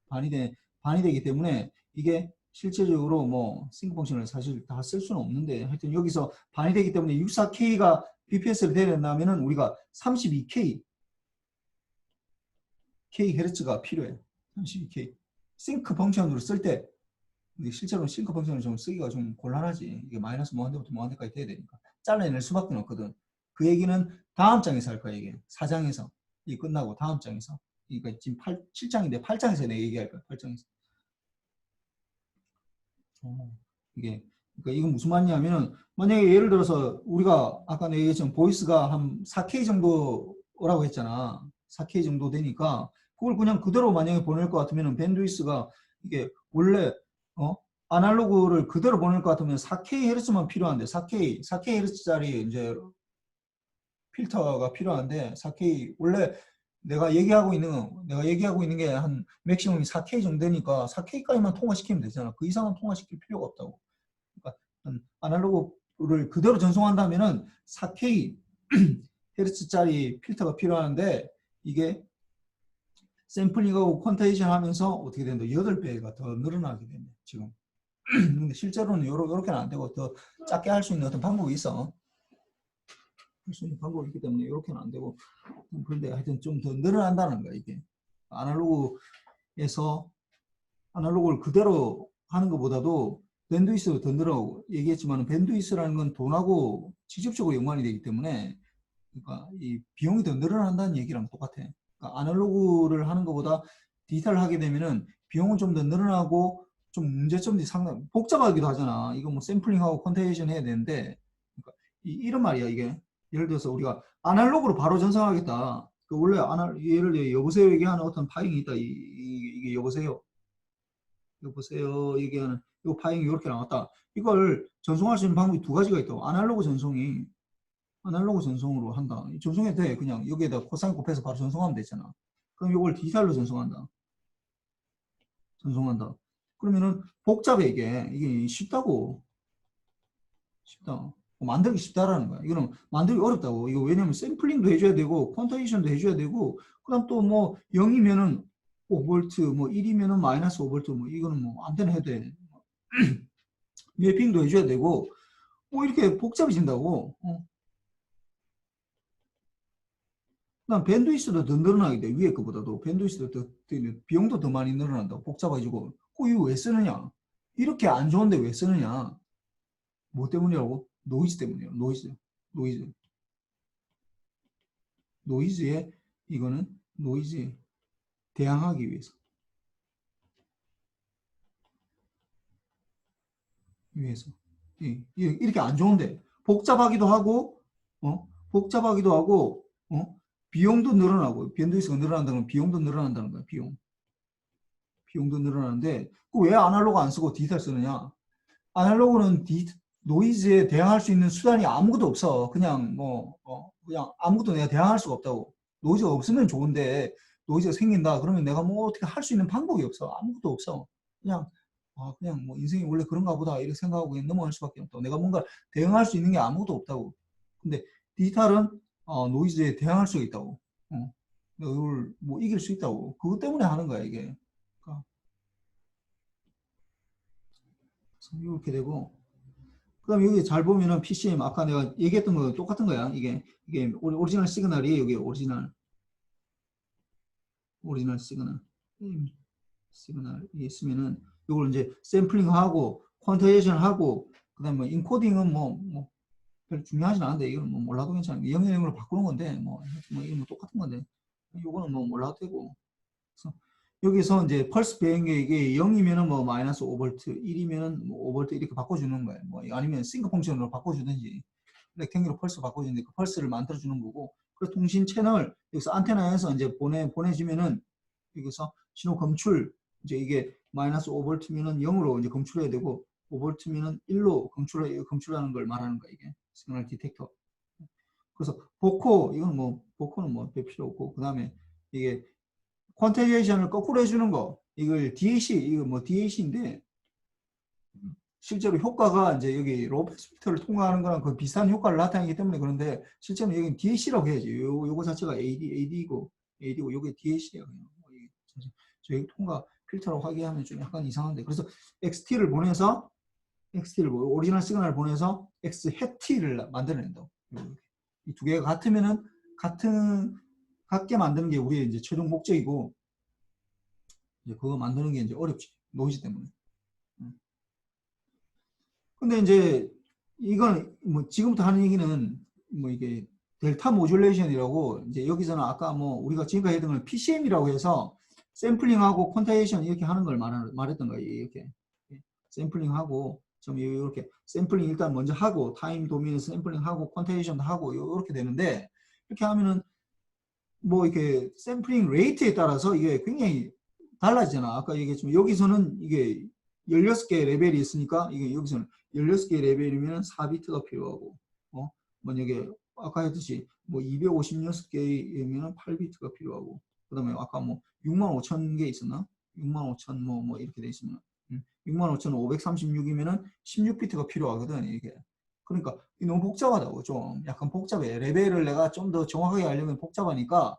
반이 되기 때문에 이게 실제적으로 뭐 싱크 펑션을 사실 다 쓸 수는 없는데 하여튼 여기서 반이 되기 때문에 64K가 BPS를 되려면은 우리가 32K 헤르츠가 필요해. 32K. 싱크 펑션으로 쓸 때 실제로 싱크 펑션을 좀 쓰기가 좀 곤란하지. 이게 마이너스 뭐한대부터 뭐한대까지 돼야 되니까. 잘라낼 수밖에 없거든. 그 얘기는 다음 장에서 할 거야. 이게 4장에서. 이 끝나고 다음 장에서. 그러니까 지금 7장인데 8장에서 내가 얘기할 거야. 8장에서. 이게 그러니까 이건 무슨 말이냐면은 만약에 예를 들어서 우리가 아까 내가 얘기했지만 보이스가 한 4K 정도라고 했잖아. 4K 정도 되니까 그걸 그냥 그대로 만약에 보낼 것 같으면 밴드위스가 이게 원래 아날로그를 그대로 보낼 것 같으면 4K 헤르츠만 필요한데 4K 헤르츠짜리 이제 필터가 필요한데 4K 원래 내가 얘기하고 있는 게 한 맥시멈이 4K 정도 되니까 4K까지만 통과시키면 되잖아. 그 이상은 통과시킬 필요가 없다고. 그러니까 아날로그를 그대로 전송한다면은 4K 헤르츠짜리 필터가 필요한데 이게 샘플링하고 퀀타이제이션 하면서 어떻게 된다? 8배가 더 늘어나게 되네, 지금. 근데 실제로는 이렇게는 안 되고 더 작게 할 수 있는 어떤 방법이 있어. 할 수 있는 방법이 있기 때문에 이렇게는 안 되고. 그런데 하여튼 좀 더 늘어난다는 거야, 이게. 아날로그를 그대로 하는 것보다도 밴드위스가 더 늘어나고 얘기했지만 밴드위스라는 건 돈하고 직접적으로 연관이 되기 때문에 그러니까 이 비용이 더 늘어난다는 얘기랑 똑같아. 그러니까 아날로그를 하는 것보다 디지털을 하게 되면은 비용은 좀 더 늘어나고 좀 문제점들이 상당히 복잡하기도 하잖아. 이거 뭐 샘플링하고 퀀타이제이션 해야 되는데 그러니까 이런 말이야. 이게 예를 들어서 우리가 아날로그로 바로 전송하겠다. 그 원래 예를 들어 여보세요 얘기하는 어떤 파잉이 있다. 이게 여보세요. 여보세요 얘기하는 이 파잉이 이렇게 나왔다. 이걸 전송할 수 있는 방법이 두 가지가 있다고. 아날로그 전송으로 한다. 전송해도 돼. 그냥 여기에다 코사인 곱해서 바로 전송하면 되잖아. 그럼 이걸 디지털로 전송한다. 그러면은 복잡해 이게 쉽다고. 쉽다. 만들기 쉽다라는 거야. 이거는 만들기 어렵다고. 이거 왜냐면 샘플링도 해줘야 되고 퀀타이제이션도 해줘야 되고 그다음 또 뭐 0이면은 5V 뭐 1이면은 마이너스 5V 뭐 이거는 뭐 안 되나 해도 돼. 매핑도 해줘야 되고 뭐 이렇게 복잡해진다고. 그다음 밴드위스도 더 늘어나게 돼. 위에 거보다도 밴드위스도 더 비용도 더 많이 늘어난다고. 복잡해지고. 이거 왜 쓰느냐? 이렇게 안 좋은데 왜 쓰느냐? 뭐 때문이라고? 노이즈 때문이에요. 노이즈에 이거는 노이즈에 대항하기 위해서 이렇게 안 좋은데 복잡하기도 하고 복잡하기도 하고 비용도 늘어나고 밴드위스가 늘어난다는 건 비용도 늘어난다는 거야. 비용도 늘어나는데 왜 아날로그 안 쓰고 디지털 쓰느냐? 아날로그는 노이즈에 대항할 수 있는 수단이 아무것도 없어. 그냥 그냥 아무것도 내가 대항할 수가 없다고. 노이즈가 없으면 좋은데 노이즈가 생긴다 그러면 내가 뭐 어떻게 할 수 있는 방법이 없어. 아무것도 없어. 그냥 뭐 인생이 원래 그런가 보다 이렇게 생각하고 그냥 넘어갈 수밖에 없다고. 내가 뭔가 대응할 수 있는 게 아무것도 없다고. 근데 디지털은 노이즈에 대항할 수가 있다고. 이걸 뭐 이길 수 있다고. 그것 때문에 하는 거야 이게. 그러니까 이렇게 되고 그다음 여기 잘 보면은 PCM 아까 내가 얘기했던 거 똑같은 거야. 이게 오리지널 시그널이 여기 오리지널 시그널이 있으면은 이걸 이제 샘플링하고 퀀타이제이션하고 그다음에 뭐 인코딩은 뭐 별 중요하진 않은데 이건 뭐 몰라도 괜찮아. 0으로 바꾸는 건데 이건 뭐 똑같은 건데 이거는 뭐 몰라도 되고. 그래서 여기서 이제 펄스 배행계 이게 0이면은 뭐 마이너스 5V, 1이면은 뭐 5V 이렇게 바꿔주는 거예요. 뭐 아니면 싱크 펑션으로 바꿔주든지 렉탱기로 펄스 바꿔주는데 그 펄스를 만들어주는 거고. 그래서 통신 채널 여기서 안테나에서 이제 보내주면은 여기서 신호 검출 이제 이게 마이너스 5V면은 0으로 이제 검출해야 되고 5V면은 1로 검출하는 걸 말하는 거야 이게 시그널 디텍터. 그래서 보코는 뭐 별 필요 없고 그 다음에 이게 퀀타이제이션을 거꾸로 해주는 거 이걸 DAC 이거 뭐 DAC인데 실제로 효과가 이제 여기 로우 패스 필터를 통과하는 거랑 그 비슷한 효과를 나타내기 때문에 그런데 실제로 여기는 DAC라고 해야지. 요거 자체가 AD고 요게 DAC예요. 저희 통과 필터로 확인하면 좀 약간 이상한데 그래서 XT를 보내서 오리지널 시그널을 보내서 X 해티를 만들어낸다고. 이 두 개가 같으면은 같게 만드는 게 우리의 이제 최종 목적이고 이제 그거 만드는 게 이제 어렵지 노이즈 때문에. 근데 이제 이건 뭐 지금부터 하는 얘기는 뭐 이게 델타 모듈레이션이라고 이제 여기서는 아까 뭐 우리가 지금까지 했던 걸 PCM이라고 해서 샘플링하고 퀀타이제이션 이렇게 하는 걸 말했던 거예요. 이렇게 샘플링하고 좀 이렇게 샘플링 일단 먼저 하고 타임 도메인 샘플링하고 퀀타이제이션도 하고 이렇게 되는데 이렇게 하면은 뭐 이렇게 샘플링 레이트에 따라서 이게 굉장히 달라지잖아. 아까 얘기했지만 여기서는 이게 16개 레벨이 있으니까 이게 여기서는 16개 레벨이면 4비트가 필요하고 만약에 아까 했듯이 뭐 256개이면 8비트가 필요하고 그다음에 아까 뭐 65,000개 있었나? 65,000 뭐 이렇게 돼 있으면 65,536이면은 16비트가 필요하거든 이게. 그러니까 너무 복잡하다고. 좀 약간 복잡해. 레벨을 내가 좀 더 정확하게 하려면 복잡하니까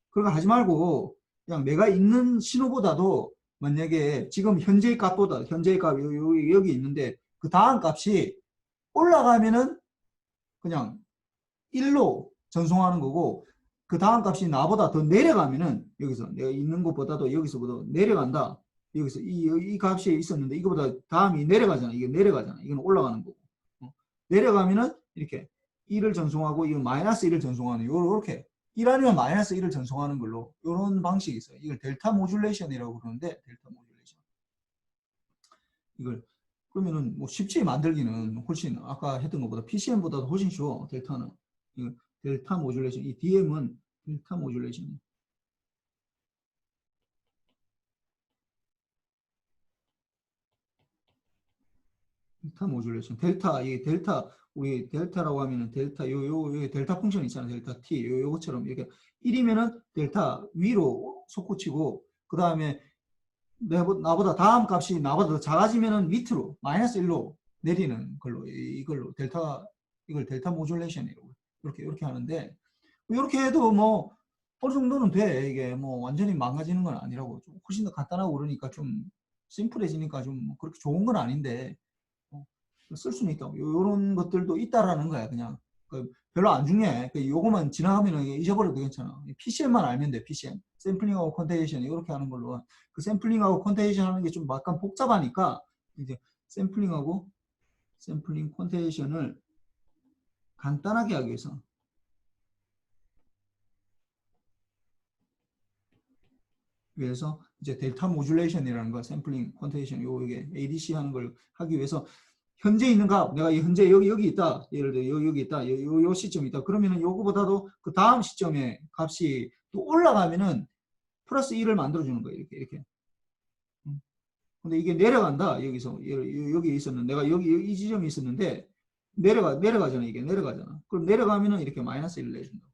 그러니까 하지 말고 그냥 내가 있는 신호보다도 만약에 지금 현재의 값보다 현재의 값이 여기 있는데 그 다음 값이 올라가면은 그냥 1로 전송하는 거고 그 다음 값이 나보다 더 내려가면은 여기서 내가 있는 것보다도 여기서보다 내려간다. 여기서 이 값이 있었는데 이거보다 다음이 내려가잖아. 이게 내려가잖아. 이건 올라가는 거고. 내려가면은 이렇게 1을 전송하고 이건 마이너스 1을 전송하는 요렇게 1 아니면 마이너스 1을 전송하는 걸로 이런 방식이 있어요. 이걸 델타 모듈레이션이라고 그러는데 델타 모듈레이션. 이걸 그러면은 뭐 쉽지 만들기는 훨씬 아까 했던 것보다 PCM보다도 훨씬 쉬워. 델타는 델타 모듈레이션 이 DM은 델타 모듈레이션. 델타 모듈레이션. 델타, 이 델타, 우리 델타라고 하면은 델타, 요 델타 펑션 있잖아요. 델타 t, 요것처럼 이렇게 1이면은 델타 위로 솟구치고, 그 다음에 나보다 다음 값이 나보다 더 작아지면은 밑으로, 마이너스 1로 내리는 걸로, 이걸로 이걸 델타 모듈레이션이라고. 이렇게 하는데, 이렇게 해도 뭐, 어느 정도는 돼. 이게 뭐 완전히 망가지는 건 아니라고. 좀 훨씬 더 간단하고 그러니까 좀 심플해지니까 좀 그렇게 좋은 건 아닌데, 쓸 수는 있다고. 요런 것들도 있다라는 거야, 그냥. 별로 안 중요해. 요거만 지나가면 잊어버려도 괜찮아. PCM만 알면 돼, PCM. 샘플링하고 퀀테이션 이렇게 하는 걸로. 그 샘플링하고 퀀테이션 하는 게 좀 약간 복잡하니까, 이제 샘플링 퀀테이션을 간단하게 하기 위해서. 이제 델타 모듈레이션이라는 거, 샘플링 퀀테이션, 요게 ADC 하는 걸 하기 위해서 현재 있는 값, 내가 현재 여기 있다. 예를 들어 여기 있다. 요 시점이 있다. 그러면은 요거보다도 그 다음 시점에 값이 또 올라가면은 플러스 1을 만들어주는 거예요. 이렇게. 근데 이게 내려간다. 여기서 여기 있었는데 내가 여기 이 지점이 있었는데 내려가잖아. 이게 내려가잖아. 그럼 내려가면은 이렇게 마이너스 1을 내준다.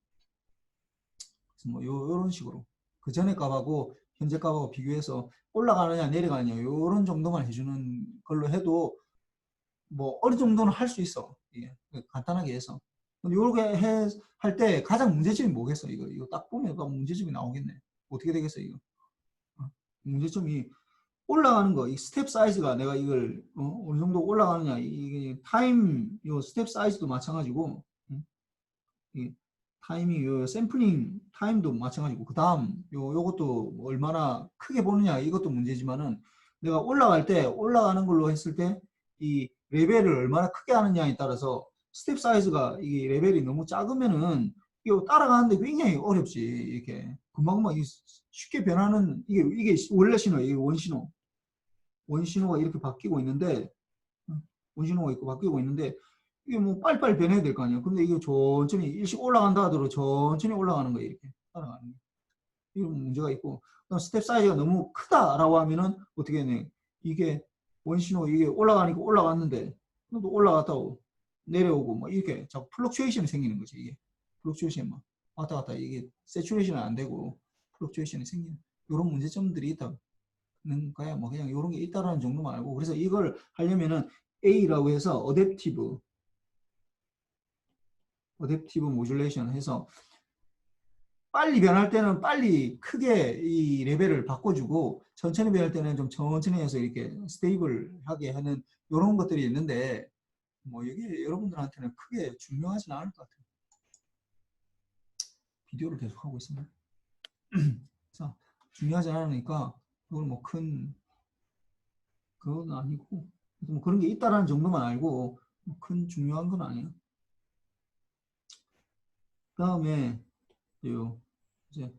그래서 뭐 요런 식으로 그 전에 값하고 현재 값하고 비교해서 올라가느냐 내려가느냐 요런 정도만 해주는 걸로 해도 뭐 어느 정도는 할 수 있어. 이게 간단하게 해서. 요렇게 할 때 가장 문제점이 뭐겠어? 이거 딱 보면 문제점이 나오겠네. 어떻게 되겠어 이거? 문제점이 올라가는 거, 이 스텝 사이즈가 내가 이걸 어느 정도 올라가느냐, 이게 요 스텝 사이즈도 마찬가지고, 이 타이밍, 요 샘플링 타임도 마찬가지고, 그 다음 요것도 얼마나 크게 보느냐 이것도 문제지만은 내가 올라가는 걸로 했을 때 이 레벨을 얼마나 크게 하느냐에 따라서 스텝 사이즈가 이 레벨이 너무 작으면은 이거 따라가는데 굉장히 어렵지. 이렇게 금방금방 쉽게 변하는 이게 원래 신호, 이게 원신호가 이렇게 바뀌고 있는데 원신호가 있고 바뀌고 있는데 이게 뭐 빨리빨리 변해야 될 거 아니에요. 근데 이게 천천히 일씩 올라간다 하더라도 천천히 올라가는 거예요. 이렇게 따라가는 거예요. 이런 문제가 있고, 스텝 사이즈가 너무 크다라고 하면은 어떻게 해야 이게 원신호 이게 올라가니까 올라갔는데 또 올라갔다고 내려오고 뭐 이렇게 자꾸 플럭추에이션이 생기는 거지. 이게 플럭추에이션만 왔다 갔다 이게 세츄레이션은 안 되고 플럭추에이션이 생기는 이런 문제점들이 있다는 거야. 뭐 그냥 이런 게 있다라는 정도만 알고, 그래서 이걸 하려면은 A라고 해서 어댑티브 모듈레이션 해서 빨리 변할 때는 빨리 크게 이 레벨을 바꿔주고 천천히 변할 때는 좀 천천히 해서 이렇게 스테이블하게 하는 이런 것들이 있는데 뭐 이게 여러분들한테는 크게 중요하진 않을 것 같아요. 비디오를 계속 하고 있습니다. 자, 중요하지 않으니까 이건 뭐 큰 그건 아니고 뭐 그런 게 있다라는 정도만 알고 뭐 큰 중요한 건 아니에요. 그 다음에 이제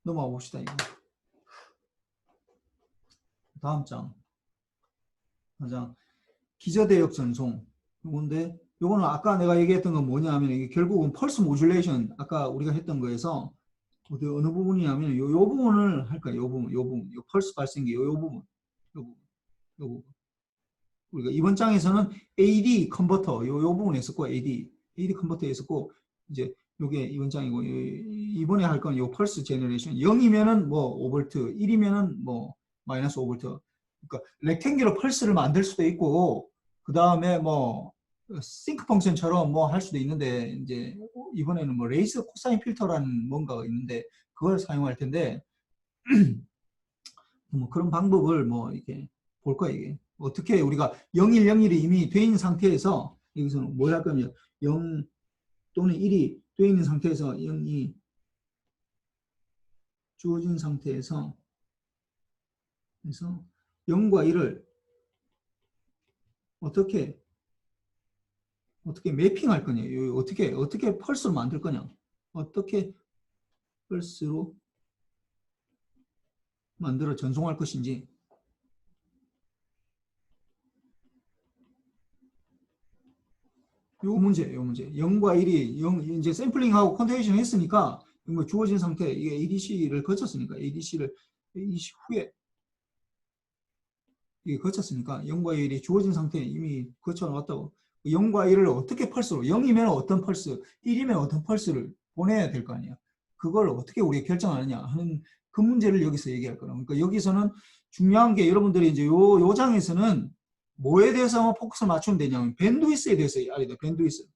넘어가 봅시다. 이거. 다음 장. 기저대역 전송. 요건데, 요거는 아까 내가 얘기했던 건 뭐냐 하면 이게 결국은 펄스 모듈레이션, 아까 우리가 했던 거에서 어느 부분이냐면 요 부분을 할까요? 요 부분. 요 펄스 발생기, 요 부분. 우리가 이번 장에서는 AD 컨버터, 요 부분에 있었고, AD 컨버터에 있었고, 이제 요게 이번 장이고, 이번에 할 건 요 펄스 제너레이션. 0이면은 뭐 5V, 1이면은 뭐 마이너스 5V. 그러니까 렉탱귤러 펄스를 만들 수도 있고, 그 다음에 뭐 싱크 펑션처럼 뭐 할 수도 있는데, 이제 이번에는 뭐 레이스 코사인 필터라는 뭔가가 있는데 그걸 사용할 텐데 뭐 그런 방법을 뭐 이렇게 볼 거예요. 이게 어떻게 우리가 0101이 이미 돼 있는 상태에서 여기서 뭘 할 거면 0 또는 1이 돼 있는 상태에서 0이 주어진 상태에서 그래서 0과 1을 어떻게 매핑할 거냐, 어떻게 펄스로 만들 거냐, 어떻게 펄스로 만들어 전송할 것인지. 요 문제. 0과 1이 이제 샘플링하고 컨테이션 했으니까 뭐 주어진 상태, 이게 ADC를 거쳤으니까, ADC 후에 이게 거쳤으니까 0과 1이 주어진 상태에 이미 거쳐나갔다고. 0과 1을 어떻게 펄스로, 0이면 어떤 펄스, 1이면 어떤 펄스를 보내야 될 거 아니야. 그걸 어떻게 우리가 결정하느냐 하는 그 문제를 여기서 얘기할 거라. 그러니까 여기서는 중요한 게 여러분들이 이제 요 장에서는 뭐에 대해서 포커스를 맞추면 되냐면 밴드위스에 대해서 알아야 돼. 밴드위스.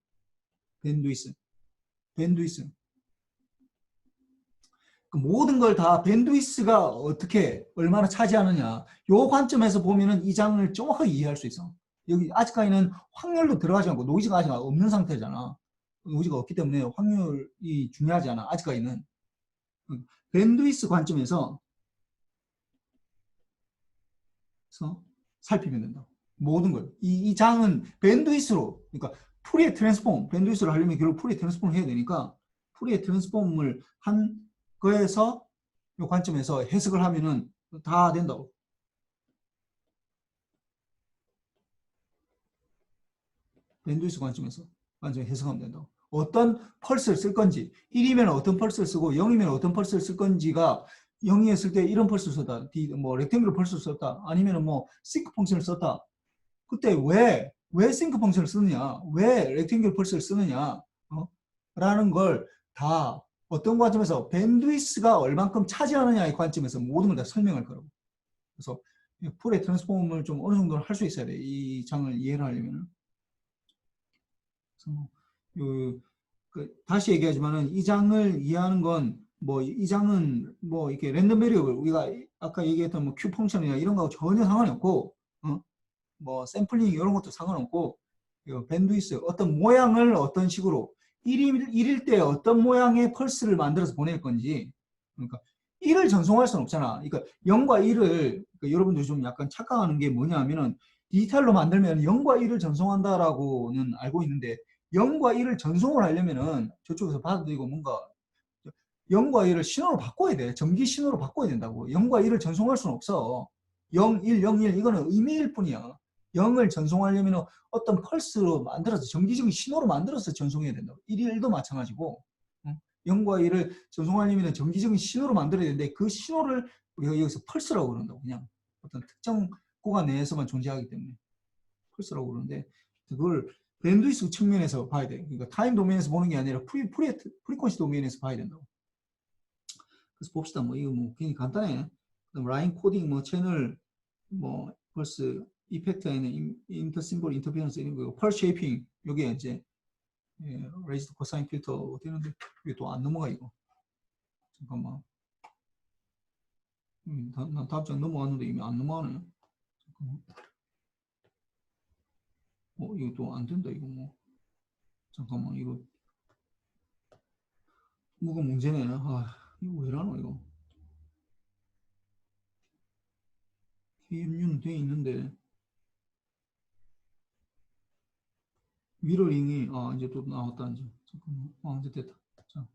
그 모든 걸 다 밴드위스가 어떻게 얼마나 차지하느냐 요 관점에서 보면은 이 장을 정확하게 이해할 수 있어. 여기 아직까지는 확률도 들어가지 않고 노이즈가 아직 없는 상태잖아. 노이즈가 없기 때문에 확률이 중요하지 않아. 아직까지는 밴드위스 관점에서 살피면 된다. 모든 걸. 이 장은 밴드위스로, 그러니까 푸리에 트랜스폼, 밴드위스를 하려면 결국 푸리에 트랜스폼을 해야 되니까 푸리에 트랜스폼을 한 거에서 이 관점에서 해석을 하면은 다 된다고. 밴드위스 관점에서 완전히 해석하면 된다고. 어떤 펄스를 쓸 건지 1이면 어떤 펄스를 쓰고 0이면 어떤 펄스를 쓸 건지가 0이었을 때 이런 펄스를 썼다. 뭐 렉탱글 펄스를 썼다. 아니면 뭐 싱크 펑션을 썼다. 그때 왜 싱크 펑션을 쓰느냐, 왜 렉탱글 펄스를 쓰느냐, 라는 걸 다 어떤 관점에서 밴드위스가 얼만큼 차지하느냐의 관점에서 모든 걸 다 설명할 거라고. 그래서 풀의 트랜스폼을 좀 어느 정도 할 수 있어야 돼. 이 장을 이해를 하려면은. 다시 얘기하지만은 이 장을 이해하는 건 뭐 이 장은 뭐 이렇게 랜덤 베리어블 우리가 아까 얘기했던 뭐 큐 펑션이나 이런 거하고 전혀 상관이 없고, 뭐 샘플링 이런 것도 상관없고, 밴드위스 어떤 모양을 어떤 식으로 1일 때 어떤 모양의 펄스를 만들어서 보낼 건지, 그러니까 1을 전송할 수는 없잖아. 그러니까 0과 1을 그러니까 여러분들이 좀 약간 착각하는 게 뭐냐 하면은 디지털로 만들면 0과 1을 전송한다라고는 알고 있는데 0과 1을 전송을 하려면은 저쪽에서 받아들이고 뭔가 0과 1을 신호로 바꿔야 돼. 전기 신호로 바꿔야 된다고. 0과 1을 전송할 수는 없어. 0, 1, 0, 1 이거는 의미일 뿐이야. 0을 전송하려면 어떤 펄스로 만들어서 전기적인 신호로 만들어서 전송해야 된다고. 1도 마찬가지고 0과 1을 전송하려면 전기적인 신호로 만들어야 되는데 그 신호를 우리가 여기서 펄스라고 그런다고. 그냥 어떤 특정 구간 내에서만 존재하기 때문에 펄스라고 그러는데 그걸 밴드위스 측면에서 봐야 돼. 그러니까 타임 도메인에서 보는 게 아니라 프리퀀시 도메인에서 봐야 된다고. 그래서 봅시다. 뭐 이거 뭐 굉장히 간단해. 라인 코딩, 뭐 채널, 뭐 펄스, 이펙트 에는 인터 심볼 인터페런스 이런 거, 펄 쉐이핑 요게 이제 레이즈드 코사인 필터 되는데 이게 또 안 넘어가 이거. 잠깐만. 난 다음 장 넘어갔는데 이미 안 넘어가네. 잠깐만. 이거 또 안 된다 이거 뭐. 잠깐만 이거 뭐가 문제네. 아 이거 왜 이러노 이거. KMU는 돼 있는데 미러링이 이제 또 나왔다 이제. 잠깐만. 이제 됐다. 자.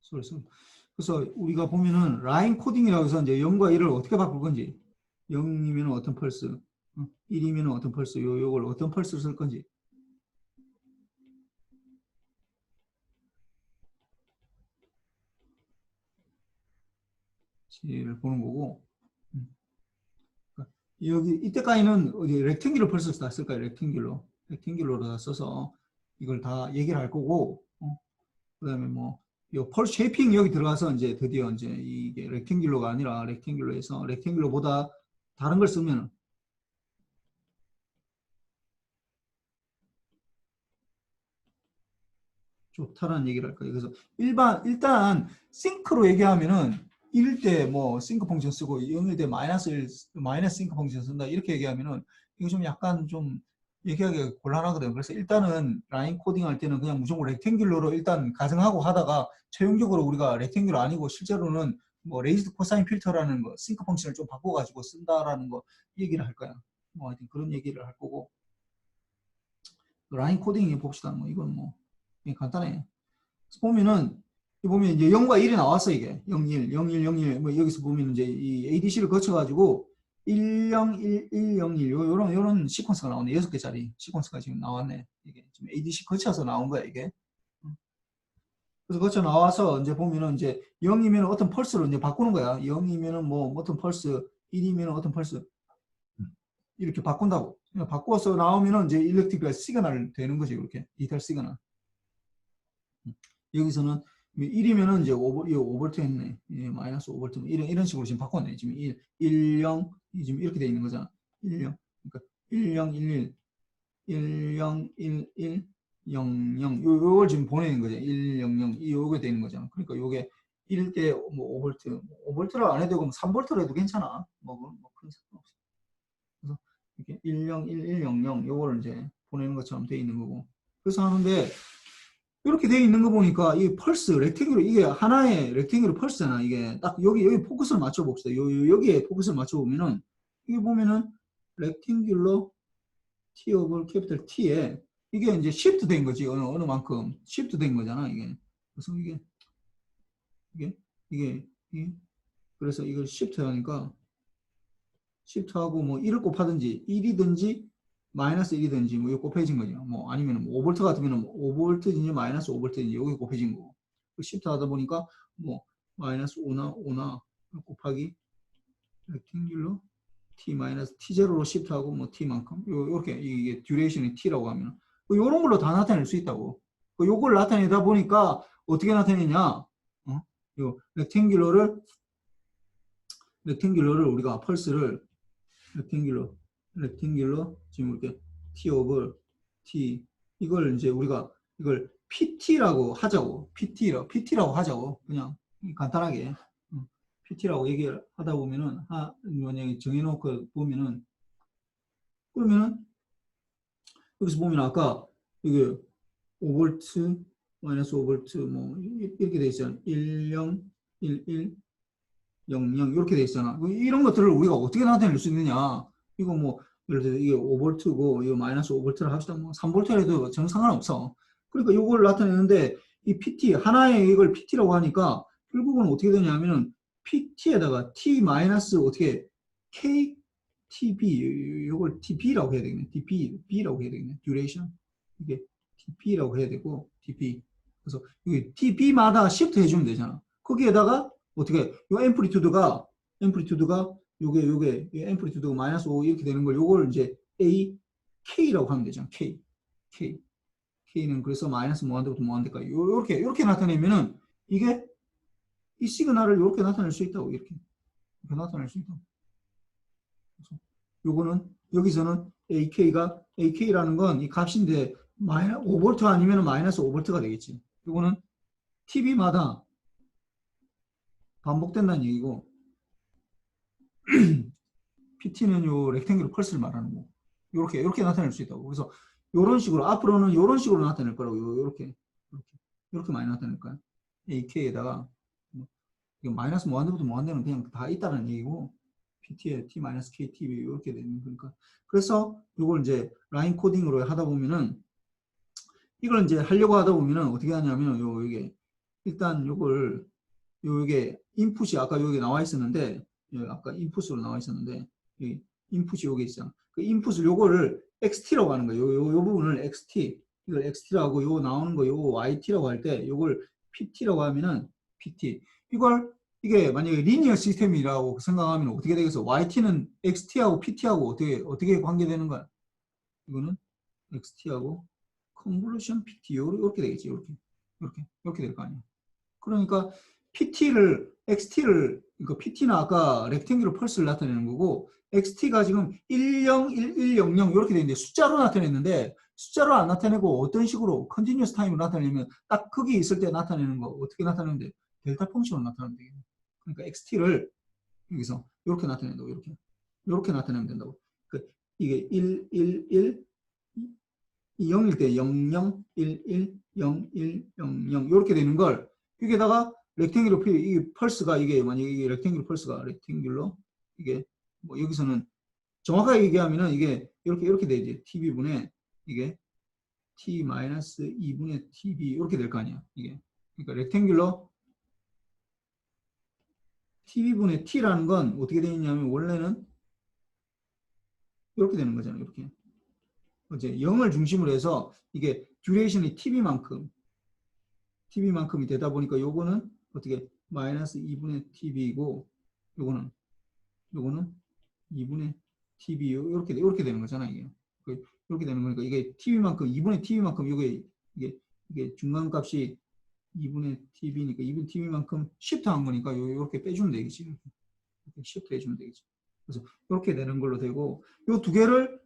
쏘리. 그래서 우리가 보면은 라인 코딩이라고 해서 이제 0과 1을 어떻게 바꿀 건지 0이면 어떤 펄스, 1이면 어떤 펄스, 요걸 어떤 펄스를 쓸 건지 를 보는 거고, 여기 이때까지는 어디 렉탱귤러 펄스를 다 쓸까요? 렉탱귤러로 다 써서 이걸 다 얘기를 할 거고, 그다음에 뭐 펄 쉐이핑 여기 들어가서 이제 드디어 이제 이게 렉탱귤러가 아니라 렉탱귤러에서 렉탱귤러보다 다른 걸 쓰면 좋다라는 얘기를 할 거예요. 그래서 일단 싱크로 얘기하면은 1일 때 뭐 싱크 펑션 쓰고 0일 때 마이너스 싱크 펑션 쓴다 이렇게 얘기하면은 이거 좀 약간 좀 얘기하기가 곤란하거든요. 그래서 일단은 라인 코딩 할 때는 그냥 무조건 렉탱귤러로 일단 가정하고 하다가 최종적으로 우리가 렉탱귤러 아니고 실제로는 뭐 레이즈드 코사인 필터라는 거 싱크 펑션을 좀 바꿔가지고 쓴다라는 거 얘기를 할 거야. 뭐 하여튼 그런 얘기를 할 거고, 라인 코딩 봅시다. 뭐 이건 뭐 간단해. 보면은 보면 이제 0과 1이 나왔어. 이게 0, 1, 0, 1, 0, 1. 뭐 여기서 보면 이제 이 ADC를 거쳐 가지고 1, 0, 1, 1, 0, 1 요런 시퀀스가 나오네. 6개짜리 시퀀스가 지금 나왔네. 이게 지금 ADC 거쳐서 나온 거야, 이게. 그래서 거쳐 나와서 이제 보면은 이제 0이면 어떤 펄스로 이제 바꾸는 거야. 0이면은 뭐 어떤 펄스, 1이면 어떤 펄스 이렇게 바꾼다고. 바꿔서 나오면은 이제 일렉트릭 시그널 되는 거지. 이렇게 디지털 시그널. 여기서는 1이면은 이제 5볼트 했네. 예, 마이너스 5볼트. 이런 식으로 지금 바꿨네. 지금 1, 0, 지금 이렇게 돼 있는 거잖아. 1, 0. 그러니까 1, 0, 1, 1, 0, 1, 1, 0, 0. 요걸 지금 보내는 거죠. 1, 0, 0. 요게 되는 거잖아. 그러니까 요게 1대 뭐 5볼트. 5볼트를 안 해도 되고 3볼트로 해도 괜찮아. 뭐 큰 상관없어. 그래서 이렇게 1, 0, 1, 1, 0, 0. 요거를 이제 보내는 것처럼 돼 있는 거고. 그래서 하는데 이렇게 되어 있는 거 보니까 이 펄스, 렉탱귤, 이게 하나의 렉탱귤 펄스잖아. 이게 딱 여기 포커스를 맞춰 봅시다. 여기에 포커스를 맞춰 보면은, 이게 보면은 렉탱귤러 T 오브 캐피탈 T에 이게 이제 시프트 된 거지. 어느 만큼 시프트 된 거잖아. 이게. 그래서 이게 그래서 이걸 시프트 하니까 시프트하고 뭐 1을 곱하든지 1이든지 마이너스 1이든지 뭐 이거 곱해진 거죠. 뭐 아니면 뭐 5볼트 같으면 5볼트든지 마이너스 5볼트든지 여기 곱해진 거고. 시프트 하다 보니까 뭐 마이너스 5나 곱하기 렉탱귤러 t 마이너스 t0로 시프트하고 뭐 t만큼 요렇게 이게 듀레이션이 t라고 하면 요런 걸로 다 나타낼 수 있다고. 요걸 나타내다 보니까 어떻게 나타내냐? 요 렉탱귤러를 우리가 펄스를 렉탱귤러 지금 이렇게 t 오브 t 이걸 이제 우리가 이걸 pt라고 하자고. pt라고 하자고. 그냥 간단하게 pt라고 얘기를 하다 보면은 만약에 정해놓고 보면은 그러면은 여기서 보면 아까 이게 5볼트 마이너스 5볼트 뭐 이렇게 돼 있잖아. 10 11 00 이렇게 돼 있잖아. 이런 것들을 우리가 어떻게 나타낼 수 있느냐? 이거 뭐 예를 들어 이게 5볼트고 이거 마이너스 5볼트를 합시다. 뭐 3볼트를 해도 전 상관없어. 그러니까 이걸 나타내는데 이 PT 하나의 이걸 PT라고 하니까 결국은 어떻게 되냐면은 PT에다가 T 마이너스 어떻게 KTB 이걸 TP라고 해야 되겠네. B라고 해야 되겠네. duration 이게 TP라고 해야 되고 TP 그래서 이게 TP마다 시프트 해주면 되잖아. 거기에다가 어떻게 요 앰플리튜드가 요게 앰플리튜드가 마이너스 5 이렇게 되는 걸 요걸 이제 K라고 하면 되죠. K는 그래서 마이너스 무한대부터 무한대까지 요렇게 나타내면은 이게 이 시그널을 이렇게 나타낼 수 있다고 이렇게 나타낼 수 있다고. 그래서 요거는 여기서는 AK라는 건 이 값인데 5볼트 아니면 마이너스 5볼트가 되겠지. 요거는 TB마다 반복된다는 얘기고 PT는 요 렉탱귤 펄스를 말하는 거. 요렇게 나타낼 수 있다고. 그래서 요런 식으로 앞으로는 요런 식으로 나타낼 거라고. 요렇게 많이 나타낼 거야. AK에다가 이거 마이너스 무한대부터 무한대는 그냥 다 있다는 얘기고 PT에 T 마이너스 KT 이렇게 되는 거니까. 그래서 요걸 이제 라인 코딩으로 하다 보면은 이걸 이제 하려고 하다 보면은 어떻게 하냐면 요게 일단 요게 인풋이 아까 여기 나와 있었는데 아까 인풋으로 나와 있었는데 인풋이 여기 있어. 그 인풋을 요거를 XT라고 하는 거예요. 요 부분을 XT 이걸 XT라고 요 나오는 거 요거 YT라고 할 때 요걸 PT라고 하면은 PT 이게 만약에 리니어 시스템이라고 생각하면 어떻게 되겠어? YT는 XT하고 PT하고 어떻게 관계되는 거야? 이거는 XT하고 컨볼루션 PT 이렇게 되겠지. 이렇게 될 거 아니야. 그러니까 그러니까 PT는 아까 렉탱귤러 펄스를 나타내는 거고 XT가 지금 101100 이렇게 되어 있는데 숫자로 나타냈는데 숫자로 안 나타내고 어떤 식으로 컨티뉴어스 타임으로 나타내면 딱 거기 있을 때 나타내는 거 어떻게 나타내는데 델타 펑션으로 나타내면 되겠네. 그러니까 XT를 여기서 이렇게 나타낸다고 이렇게 나타내면 된다고. 이게 111 0일 때 00, 11, 01, 00 이렇게 되는 걸 여기에다가 렉탱귤러 이 펄스가 이게 만약에 이게 렉탱귤러 펄스가 렉탱귤러 이게 뭐 여기서는 정확하게 얘기하면은 이게 이렇게 되지. TB분의 이게 T-2분의 TB 이렇게 될 거 아니야. 이게 그러니까 렉탱귤러 TB분의 T라는 건 어떻게 되어 있냐면 원래는 이렇게 되는 거잖아요. 이렇게 이제 0을 중심으로 해서 이게 듀레이션이 TB만큼 TB만큼이 되다 보니까 요거는 어떻게 마이너스 2분의 TB이고 요거는 2분의 TB 이렇게 되는 거잖아 이게. 이렇게 되는 거니까 이게 TB만큼 2분의 TB만큼 이게 중간값이 2분의 TB니까 2분의 TB만큼 시프트 한 거니까 이렇게 빼주면 되겠지. 이렇게 시프트 해주면 되겠지. 그래서 이렇게 되는 걸로 되고 요 두 개를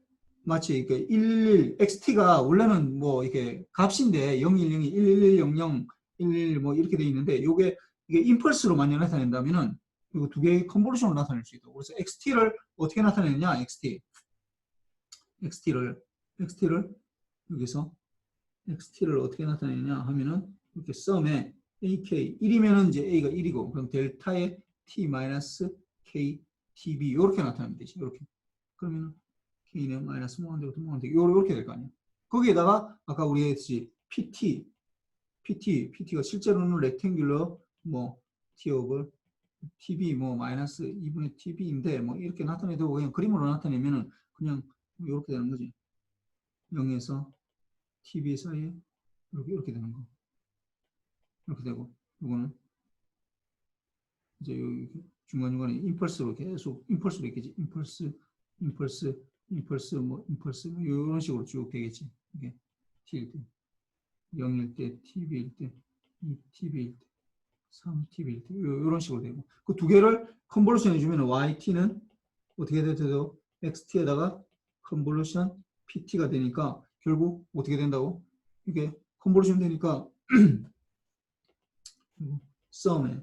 마치 이렇게 111 XT가 원래는 뭐 이렇게 값인데 0102, 11100, 11 뭐 이렇게 돼 있는데 이게 임펄스로 만약 나타낸다면은 이거 두 개의 컨볼루션으로 나타낼 수 있다고. 그래서 XT를 어떻게 나타내느냐? XT를 여기서 XT를 어떻게 나타내느냐 하면은 이렇게 썸에 AK 1이면은 이제 A가 1이고 그럼 델타의 T-K TB 이렇게 나타내면 되지. 이렇게. 그러면 K는 마이너스 뭐한되고 뭐한되고 이렇게 될 거 아니야. 거기에다가 아까 우리가 했듯이 PT가 실제로는 렉탱귤러 뭐 T 오브 TB 뭐 마이너스 2분의 TB인데 뭐 이렇게 나타내도 그냥 그림으로 나타내면은 그냥 이렇게 되는 거지. 0에서 TB 사이에 이렇게 되는 거. 이렇게 되고 이거는 이제 여기 중간중간에 임펄스로 계속 임펄스로 있겠지. 임펄스 뭐 이런 식으로 쭉 되겠지. 이게 T일 때 0일 때 TB일 때 2TB일 때 3TB일 때 이런 식으로 되고 그 두 개를 컨볼루션 해주면 YT는 어떻게 돼도 XT에다가 컨볼루션 PT가 되니까 결국 어떻게 된다고? 이게 컨볼루션 되니까 썸에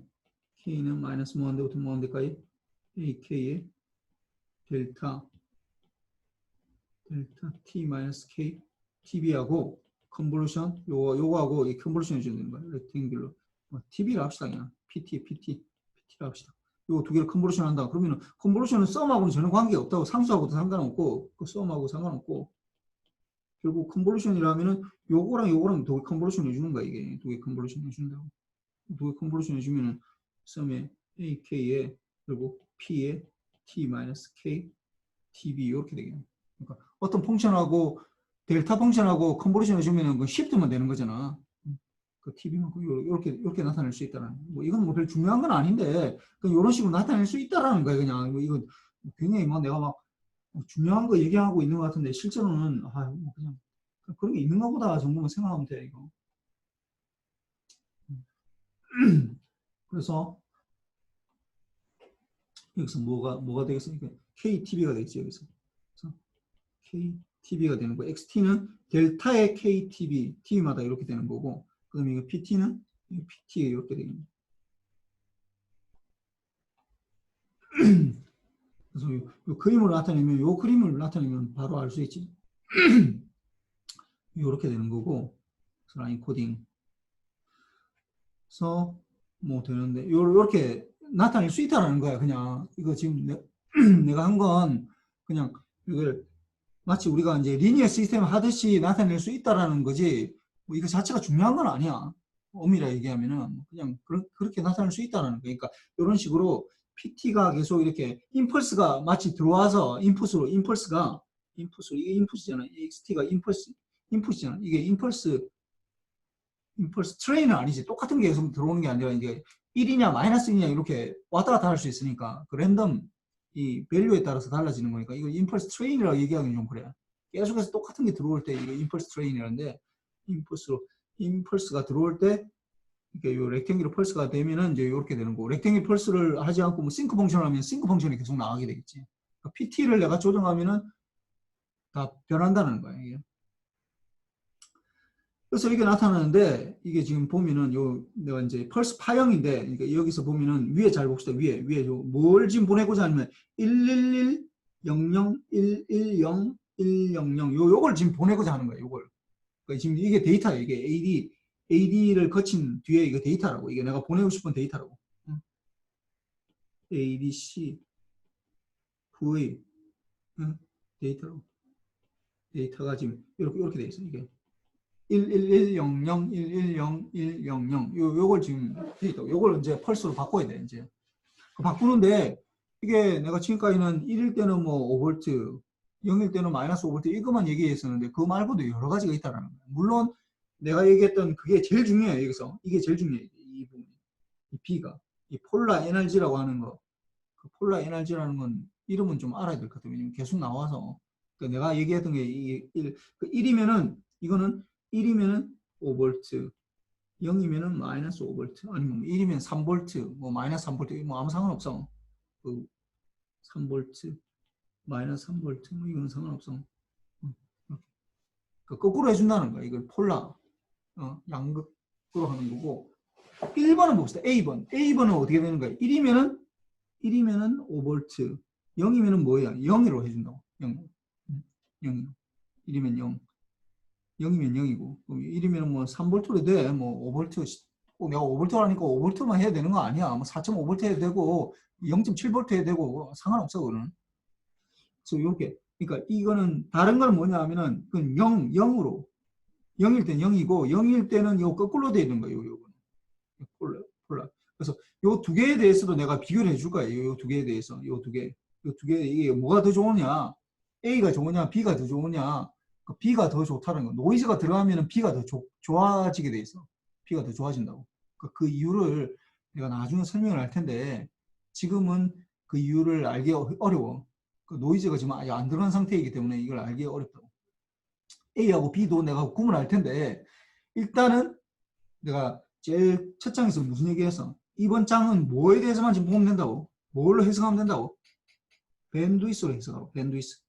K는 마이너스 뭐한데부터 뭐한데까지 AK의 델타 T 마이너스 K TB하고 컨볼루션 요거하고 이 컨볼루션 해주면 되는 거야. 렉탱귤러 TB를 합시다 그냥 PT를 합시다. 요 두 개를 컨볼루션 한다. 그러면 컨볼루션은 썸하고는 전혀 관계가 없다고. 상수하고도 상관없고 그 썸하고 상관없고 결국 컨볼루션이라면은 요거랑 두 개 컨볼루션 해주는 거야. 이게 두 개 컨볼루션 해준다고. 두 개 컨볼루션 해주면은 썸의 AK에 그리고 P에 T-K TB 이렇게 되겠네. 그러니까 어떤 펑션하고 델타 펑션하고 컨볼루션 해주면은 그 시프트만 되는 거잖아. 그 TB만큼 이렇게 나타낼 수 있다는. 뭐 이건 뭐 별 중요한 건 아닌데 그냥 이런 식으로 나타낼 수 있다라는 거예요. 그냥 뭐 이거 굉장히 막 내가 막 중요한 거 얘기하고 있는 것 같은데 실제로는 뭐 그냥 그런 게 있는가 보다 정도만 생각하면 돼 이거. 그래서 여기서 뭐가 되겠어? 이게 KTB가 되겠지 여기서. 그래서 KTB가 되는 거. XT는 델타의 KTB, TB마다 이렇게 되는 거고, 그다음에 이거 PT는 PT 이렇게 되는 거. 그래서 요 그림을 나타내면 바로 알 수 있지. 이렇게 되는 거고, 라인 코딩. 그래서 뭐 되는데 이렇게 나타낼 수 있다라는 거야. 그냥 이거 지금 내가 한 건 그냥 이걸 마치 우리가 이제 리니어 시스템 하듯이 나타낼 수 있다라는 거지. 뭐 이거 자체가 중요한 건 아니야. 엄밀하게 얘기하면은 그냥 그렇게 나타낼 수 있다라는 거. 그러니까 이런 식으로 PT가 계속 이렇게 임펄스가 마치 들어와서 인풋으로 이게 인풋이잖아. XT가 인풋이잖아. 이게 임펄스 트레이는 아니지. 똑같은 게 계속 들어오는 게 아니라 이게 1이냐 마이너스 1이냐 이렇게 왔다 갔다 할 수 있으니까 그 랜덤 이 밸류에 따라서 달라지는 거니까 이거 임펄스 트레인이라고 얘기하기는 좀 그래. 계속해서 똑같은 게 들어올 때 이거 임펄스 트레인이라는데 임펄스가 들어올 때 이게 요 렉탱귤러 펄스가 되면은 이제 이렇게 되는 거고 렉탱귤러 펄스를 하지 않고 뭐 싱크 펑션을 하면 싱크 펑션이 계속 나가게 되겠지. 그러니까 PT를 내가 조정하면은 다 변한다는 거야 이게. 그래서 이게 나타나는데 이게 지금 보면은 내가 이제 펄스 파형인데 그러니까 여기서 보면은 위에 잘 봅시다. 위에 뭘 지금 보내고자 하면 111 00 110 100 요걸 지금 보내고자 하는 거예요. 요걸. 그러니까 지금 이게 데이터예요. 이게 AD를 거친 뒤에 이거 데이터라고. 이게 내가 보내고 싶은 데이터라고. ADC VA 데이터라고. 데이터가 지금 이렇게 돼 있어. 이게 11100, 110, 100 요걸 지금 데이터 요걸 이제 펄스로 바꿔야 돼. 이제 바꾸는데 이게 내가 지금까지는 1일 때는 뭐 5V 0일 때는 마이너스 5V 이것만 얘기했었는데 그거 말고도 여러 가지가 있다라는 거예요. 물론 내가 얘기했던 그게 제일 중요해요. 여기서 이게 제일 중요해요. 이 부분, 이 B가 이 폴라 에너지라고 하는 거, 그 폴라 에너지라는 건 이름은 좀 알아야 될 것 같아요. 왜냐면 계속 나와서 그러니까 내가 얘기했던 게 이 1이면은 이거는 1이면은 5V, 0이면은 마이너스 5V, 아니면 1이면 3V, 뭐 마이너스 3V, 뭐 아무 상관없어. 그 3V, 마이너스 3V, 뭐 이거는 상관없어. 그 거꾸로 해준다는 거야. 이걸 폴라, 양극으로 하는 거고. 1번은 봅시다. A번. A번은 어떻게 되는 거야? 1이면은 5V, 0이면은 뭐야? 0으로 해준다고. 0. 0. 1이면 0. 0이면 0이고. 1이면 뭐 3V로 돼. 뭐 5V, 내가 5V라니까 5V만 해야 되는 거 아니야. 뭐 4.5V 해도 되고, 0.7V 해도 되고, 상관없어, 그거는. 그래서 이렇게. 그러니까 이거는 다른 건 뭐냐 하면은, 그건 0으로. 0일 때는 0이고, 0일 때는 요 거꾸로 되어 있는 거예요, 요거는. 폴라. 그래서 요 두 개에 대해서도 내가 비교를 해줄 거예요. 요 두 개에 대해서. 요 두 개. 요 두 개, 이게 뭐가 더 좋으냐? A가 좋으냐? B가 더 좋으냐? B가 더 좋다는 거. 노이즈가 들어가면 B가 더 좋아지게 돼 있어. B가 더 좋아진다고. 그 이유를 내가 나중에 설명을 할 텐데, 지금은 그 이유를 알기 어려워. 그 노이즈가 지금 아직 안 들어간 상태이기 때문에 이걸 알기 어렵다고. A하고 B도 내가 구분할 텐데, 일단은 내가 제일 첫 장에서 무슨 얘기했어? 이번 장은 뭐에 대해서만 지금 보면 된다고? 뭘로 해석하면 된다고? 밴드위스로 해석하고, 밴드위스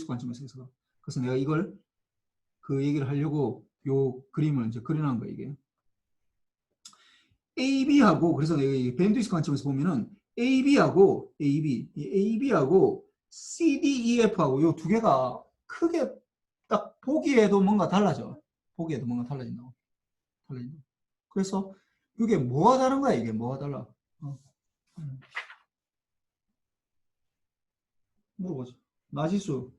관점에서 해석하고. 그래서 내가 이걸 그 얘기를 하려고 요 그림을 이제 그려놓은 거야, 이게. AB하고, 그래서 내가 이 밴드위스 관점에서 보면은 AB하고 CDEF하고 요 두 개가 크게 딱 보기에도 뭔가 달라져. 보기에도 뭔가 달라진다고. 그래서 이게 뭐가 다른 거야, 이게 뭐가 달라? 물어보자. 나지수.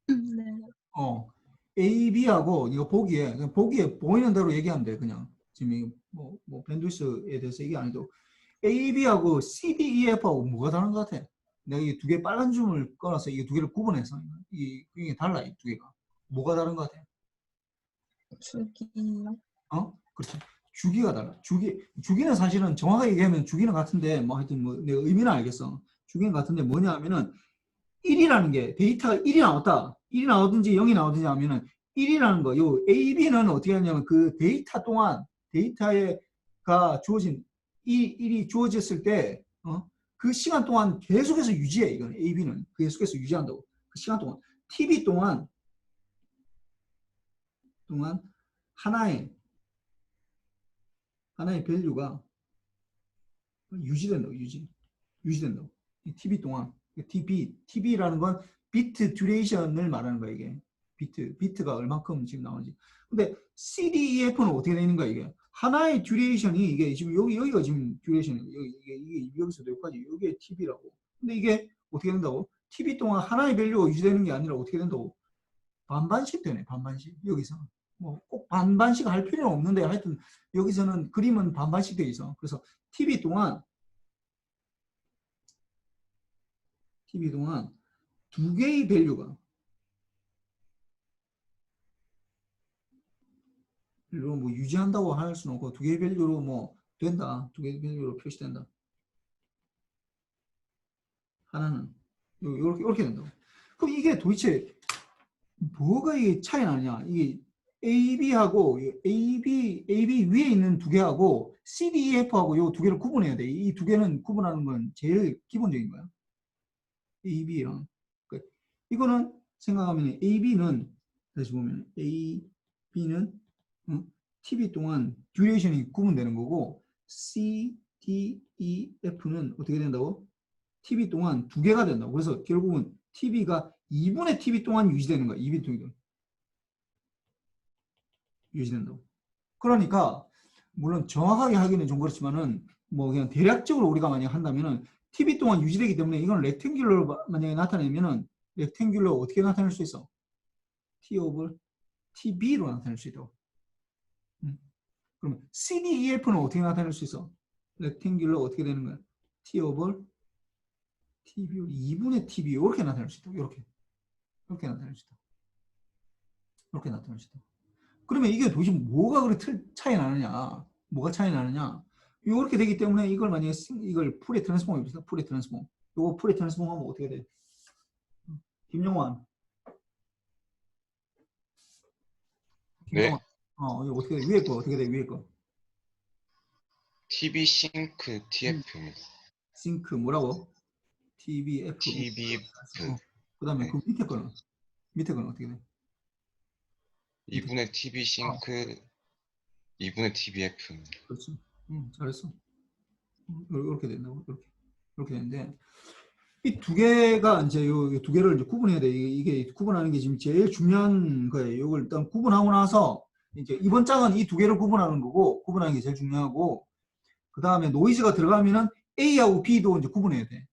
네. A, B하고 이거 보기에 보이는 대로 얘기하면 돼, 그냥. 지금 뭐 밴드위스에 대해서 얘기 안 해도 A, B하고 C, D, E, F하고 뭐가 다른 것 같아? 내가 이 두 개 빨간 줌을 꺼놔서 이 두 개를 구분해서 이게 달라, 이 두 개가. 뭐가 다른 것 같아? 주기요? 그렇지. 주기가 달라. 주기는 사실은 정확하게 얘기하면 주기는 같은데, 뭐 하여튼 뭐 내가 의미는 알겠어. 주기는 같은데 뭐냐 하면은 1이라는 게 데이터가 1이 나왔다. 1이 나오든지 0이 나오든지 하면은 1이라는 거, 요 A, B는 어떻게 하냐면 그 데이터 동안 데이터가 주어진 1이 주어졌을 때, 그 시간 동안 계속해서 유지해. 이건 A, B는 계속해서 유지한다고. 그 시간 동안 TV 동안 하나의 밸류가 유지된다고. 유지된다고. 이 TV 동안 TB라는 건 비트 듀레이션을 말하는 거야, 이게. 비트가 얼마큼 지금 나오는지. 근데 CDEF는 어떻게 되는 거야, 이게? 하나의 듀레이션이 이게 지금 여기가 지금 듀레이션이 이게 여기서도 여기까지 이게 TB라고. 근데 이게 어떻게 된다고? TV 동안 하나의 밸류가 유지되는 게 아니라 어떻게 된다고? 반반씩 되네, 반반씩. 여기서. 뭐 꼭 반반씩 할 필요는 없는데 하여튼 여기서는 그림은 반반씩 돼 있어. 그래서 TV 동안 두 개의 밸류가 뭐 유지한다고 할 수는 없고 두 개의 밸류로 뭐 된다. 두 개의 밸류로 표시된다. 하나는 이렇게 된다고. 그럼 이게 도대체 뭐가 이게 차이 나냐? 이게 AB하고 AB 위에 있는 두 개하고 CDEF하고 이 두 개를 구분해야 돼. 이 두 개는 구분하는 건 제일 기본적인 거야. AB랑 이거는 생각하면 AB는 다시 보면 AB는 TV 동안 듀레이션이 구분되는 거고 CDEF는 어떻게 된다고? TV 동안 두 개가 된다고. 그래서 결국은 TV가 2분의 TV 동안 유지되는 거야. 2분의 TV 동안 유지된다고. 그러니까 물론 정확하게 하기는 좀 그렇지만은 뭐 그냥 대략적으로 우리가 만약 한다면은 TV 동안 유지되기 때문에 이건 렉탱귤러로 만약에 나타내면은 렉탱귤러 어떻게 나타낼 수 있어? T 오브 TB로 나타낼 수 있다고. 그러면 CDEF는 어떻게 나타낼 수 있어? 렉탱귤러 어떻게 되는 거야? T 오브 TV 2분의 TV 이렇게 나타낼 수 있다. 이렇게 나타낼 수 있다. 이렇게 나타낼 수 있다. 그러면 이게 도대체 뭐가 그렇게 차이 나느냐? 뭐가 차이 나느냐? 이렇게 되기 때문에 이걸 만약에 이걸 풀의 트랜스폼 해봅시다. 풀의 트랜스폼. 요거 풀의 트랜스폼 하면 어떻게 돼? 김영환. 네. 이거 어떻게 돼? 위에 거 어떻게 돼? 위에 거. TV 싱크 TF입니다. 싱크 뭐라고? TBF. TBF. 그다음에 네. 그 밑에 거는 어떻게 돼? 2분의 TV 싱크 2분의 TBF. 그렇지. 잘했어. 이렇게 된다고. 이렇게 되는데 이 두 개가 이제 요 두 개를 이제 구분해야 돼. 이게 구분하는 게 지금 제일 중요한 거예요. 이걸 일단 구분하고 나서 이제 이번 장은 이 두 개를 구분하는 거고 구분하는 게 제일 중요하고 그 다음에 노이즈가 들어가면은 A하고 B도 이제 구분해야 돼.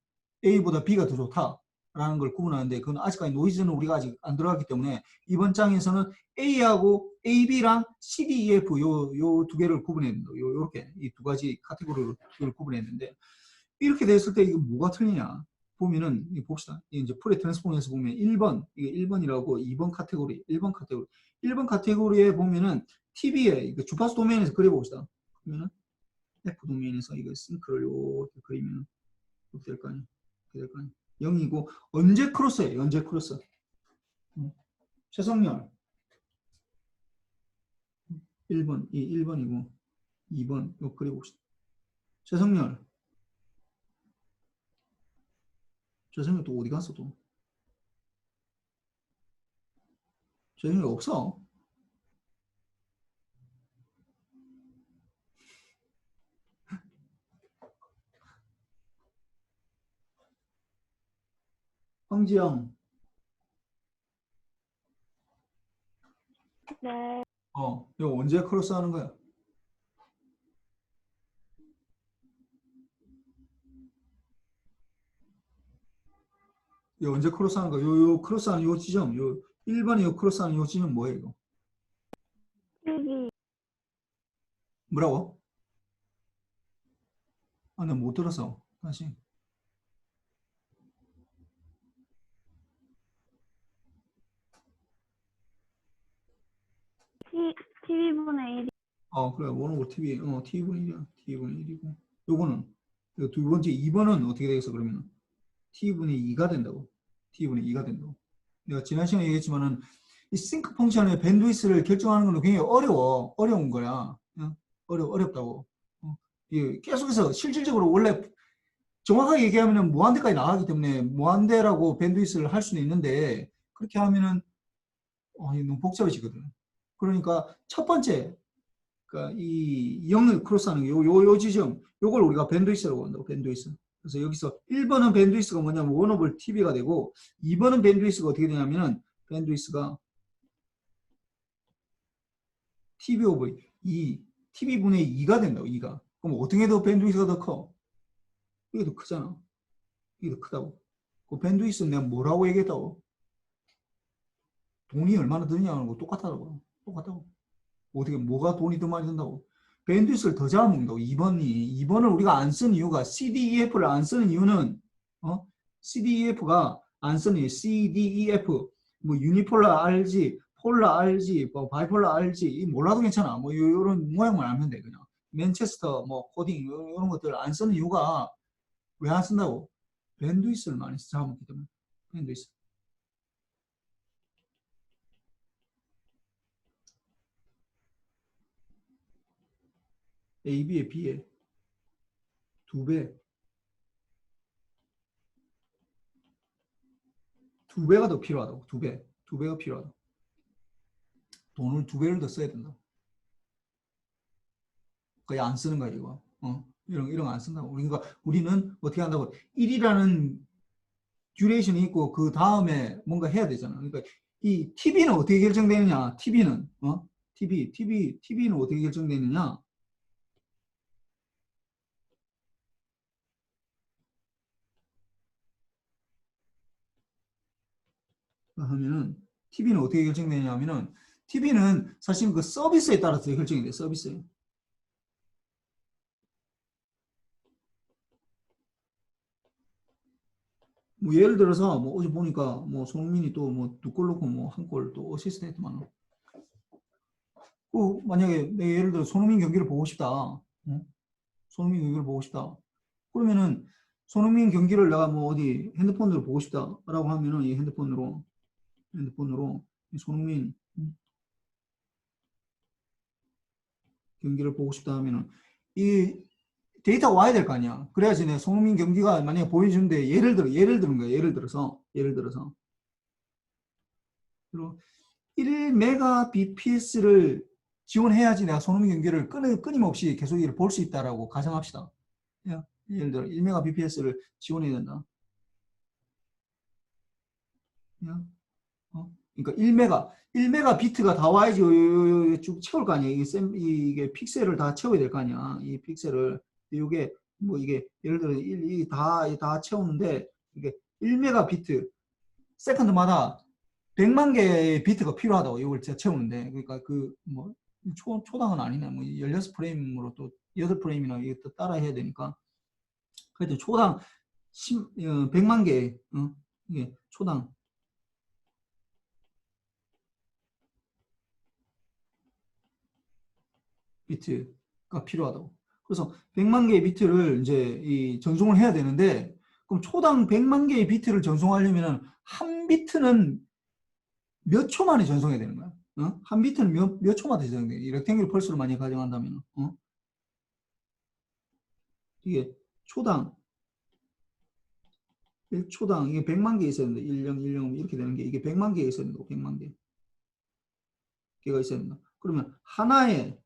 A보다 B가 더 좋다라는 걸 구분하는데 그건 아직까지 노이즈는 우리가 아직 안 들어갔기 때문에 이번 장에서는 A하고 AB랑 CD, EF 요 두 개를 구분해야 된다. 요렇게 이 두 가지 카테고리를 구분해야 되는데 이렇게 됐을 때 이거 뭐가 틀리냐? 보면은 봅시다. 이제 풀의 트랜스폼에서 보면 1번 이게 1번이라고 2번 카테고리, 1번 카테고리에 보면은 TV에 주파수 도메인에서 그려봅시다. 그러면은 F 도메인에서 이거 싱크를 이렇게 그리면 이렇게 될 거 아니야. 이렇게 될 거 아니야. 0이고 언제 크로스예요? 언제 크로스? 최성열 1번 이 1번이고 2번 이거 그려봅시다. 최성열 또 어디 갔어 또? 최성열 없어. 황지영. 네. 이거 언제 크로스 하는 거야? 이거 언제 크로스 하는 거야? 요 크로스 하는 요 지점, 요 1번에 요 크로스 하는 요 지점 뭐예요, 이거? TV. 뭐라고? 나 못 들었어. 다시. TV분의 1. 그래. 원오버 TV. TV분의 1이야. TV분의 1이고. 요거는, 요 두 번째 2번은 어떻게 되겠어, 그러면? TV분의 2가 된다고. TV분의 2가 된다고. 내가 지난 시간에 얘기했지만은, 이 싱크 펑션의 밴드위스를 결정하는 건 굉장히 어려운 거야. 어렵다고. 이게 계속해서 실질적으로 원래 정확하게 얘기하면 무한대까지 나가기 때문에 무한대라고 밴드위스를 할 수는 있는데 그렇게 하면은 너무 복잡해지거든. 그러니까 첫 번째 그러니까 이 0을 크로스하는 요 지점 요걸 우리가 밴드위스라고 한다고. 밴드위스. 그래서 여기서 1번은 밴드위스가 뭐냐면 1 오버 TV가 되고 2번은 밴드위스가 어떻게 되냐면은 밴드위스가 TV 오버 2 TV분의 2가 된다고. 2가. 그럼 어떻게 더 밴드위스가 더 커? 이게 더 크잖아. 이게 더 크다고. 그 밴드위스는 내가 뭐라고 얘기했다고? 돈이 얼마나 드느냐는 거 똑같다고. 어떻게 뭐가 돈이 더 많이 든다고? 밴드위스를 더 잡아먹는다고. 2번을 우리가 안 쓰는 이유가 CDEF를 안 쓰는 이유는 CDEF가 안 쓰는 이유 CDEF 뭐 유니폴라 RG, 폴라 RG, 뭐 바이폴라 RG 몰라도 괜찮아. 뭐 이런 모양만 알면 돼 그냥. 맨체스터 뭐 코딩 이런 것들 안 쓰는 이유가 왜 안 쓴다고? 밴드위스를 많이 잡아먹기 때문에. 밴드위스. AB에 B에 2배. 2배가 더 필요하다고. 2배가 필요하다. 돈을 2배를 더 써야 된다. 거의 안 쓰는 거야 이거. 이런 거 안 쓴다고. 그러니까 우리는 어떻게 한다고? 1이라는 듀레이션이 있고 그 다음에 뭔가 해야 되잖아. 그러니까 이 TV는 어떻게 결정되느냐? TV는 TV는 어떻게 결정되느냐? 하면은 TV는 어떻게 결정되냐 하면은 TV는 사실 그 서비스에 따라서 결정이 돼. 서비스. 뭐 예를 들어서 뭐 어제 보니까 뭐 손흥민이 또 뭐 두 골 넣고 뭐 한 골 또 어시스트 했더만. 만약에 내가 예를 들어 손흥민 경기를 보고 싶다. 응? 손흥민 경기를 보고 싶다. 그러면은 손흥민 경기를 내가 뭐 어디 핸드폰으로 보고 싶다라고 하면은 이 핸드폰으로 이 손흥민 경기를 보고 싶다 하면은 이 데이터가 와야 될 거 아니야. 그래야지 내 손흥민 경기가 만약에 보여주는데 예를 드는 거야. 예를 들어서 1메가 bps를 지원해야지 내가 손흥민 경기를 끊임없이 계속 볼 수 있다라고 가정합시다. 예를 들어 1메가 bps를 지원해야 된다. 그러니까 1메가 비트가 다 와야지 쭉 채울 거 아니야. 이게 픽셀을 다 채워야 될 거 아니야. 이 픽셀을 이게 뭐 이게 예를 들어 다 채우는데 이게 1메가 비트 세컨드마다 100만 개의 비트가 필요하다고 이걸 채우는데 그러니까 그 뭐 초당은 아니네. 뭐 16프레임으로 또 8프레임이나 이게 또 따라 해야 되니까 그래도 초당 100만 개 이게 초당 비트가 필요하다고. 그래서 100만 개의 비트를 이제 전송을 해야 되는데 그럼 초당 100만 개의 비트를 전송하려면 한 비트는 몇 초 만에 전송해야 되는 거야. 한 비트는 몇 초 만에 전송돼. 이 렉탱귤 펄스로 많이 가정한다면 이게 초당 1초당 이게 100만 개 있어야 된다. 10, 10 이렇게 되는 게 이게 100만 개 있어야 된다. 100만 개가 있어야 된다. 그러면 하나의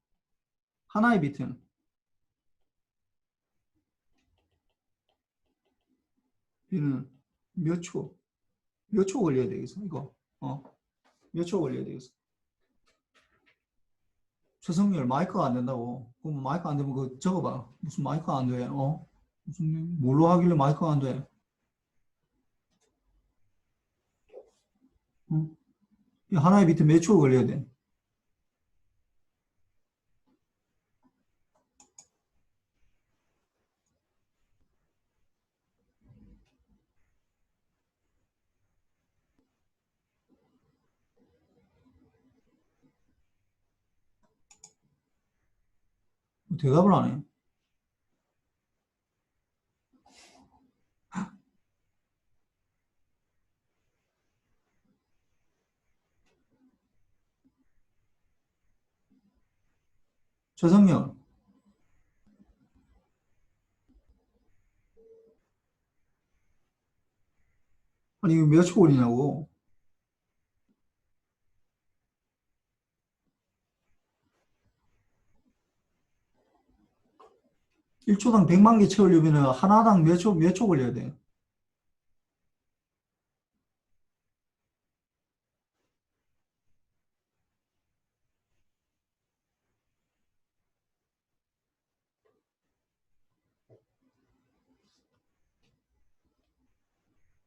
비트는 몇 초 걸려야 되겠어. 이거 몇 초 걸려야 되겠어. 최성열 마이크가 안 된다고. 그럼 마이크 안 되면 그거 적어봐. 무슨 마이크가 안 돼? 무슨 뭘로 하길래 마이크가 안 돼? 이 하나의 비트 몇 초 걸려야 돼? 대답을 안 해. 최성열. 아니 이거 몇 초 걸리냐고. 1초당 100만 개 채우려면 하나당 몇 초 걸려야 돼?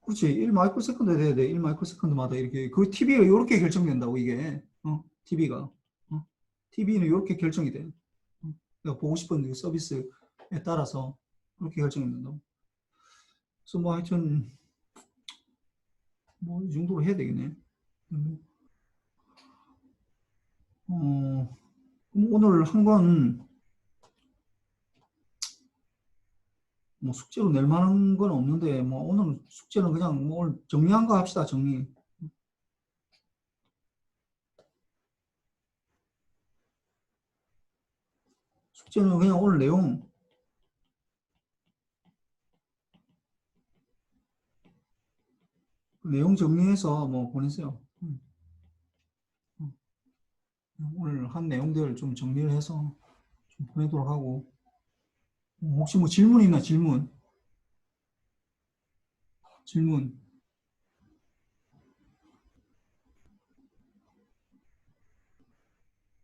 그렇지. 1 마이크로 세컨드 돼야 돼. 1 마이크로 세컨드마다 이렇게. 그 TV가 이렇게 결정된다고, 이게. TV가. TV는 이렇게 결정이 돼. 내가 보고 싶은 그 서비스에 따라서 그렇게 결정이 된다고. 그래서 뭐 하여튼, 뭐 이 정도로 해야 되겠네. 오늘 한 건, 뭐 숙제로 낼 만한 건 없는데, 뭐 오늘 숙제는 그냥 뭐 오늘 정리한 거 합시다, 정리. 숙제는 그냥 오늘 내용 정리해서 뭐 보내세요. 오늘 한 내용들 좀 정리를 해서 좀 보내도록 하고. 혹시 뭐 질문 있나, 질문? 질문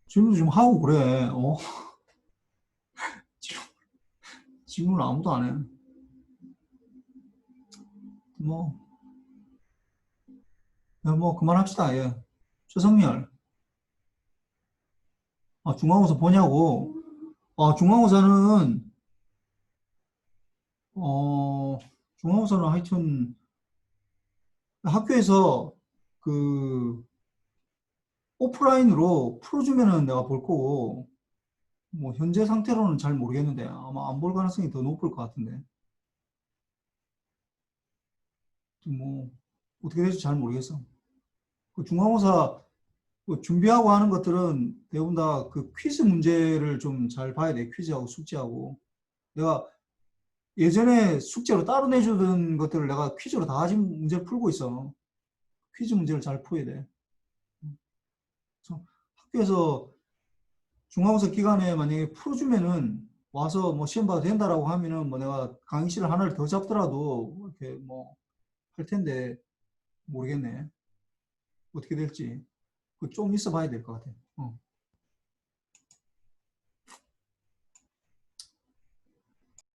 좀 하고 그래. 질문 아무도 안 해. 뭐 그만합시다. 예. 최성열. 중간고사 보냐고. 중간고사는 중간고사는 하여튼 학교에서 그 오프라인으로 풀어주면은 내가 볼 거고, 뭐 현재 상태로는 잘 모르겠는데 아마 안 볼 가능성이 더 높을 것 같은데. 뭐 어떻게 될지 잘 모르겠어. 그 중간고사 그 준비하고 하는 것들은 대부분 다 그 퀴즈 문제를 좀 잘 봐야 돼. 퀴즈하고 숙제하고. 내가 예전에 숙제로 따로 내주던 것들을 내가 퀴즈로 다 지금 문제를 풀고 있어. 퀴즈 문제를 잘 풀어야 돼. 그래서 학교에서 중간고사 기간에 만약에 풀어주면은 와서 뭐 시험 봐도 된다라고 하면은 뭐 내가 강의실을 하나를 더 잡더라도 이렇게 뭐 할 텐데 모르겠네. 어떻게 될지. 그 좀 있어 봐야 될 것 같아.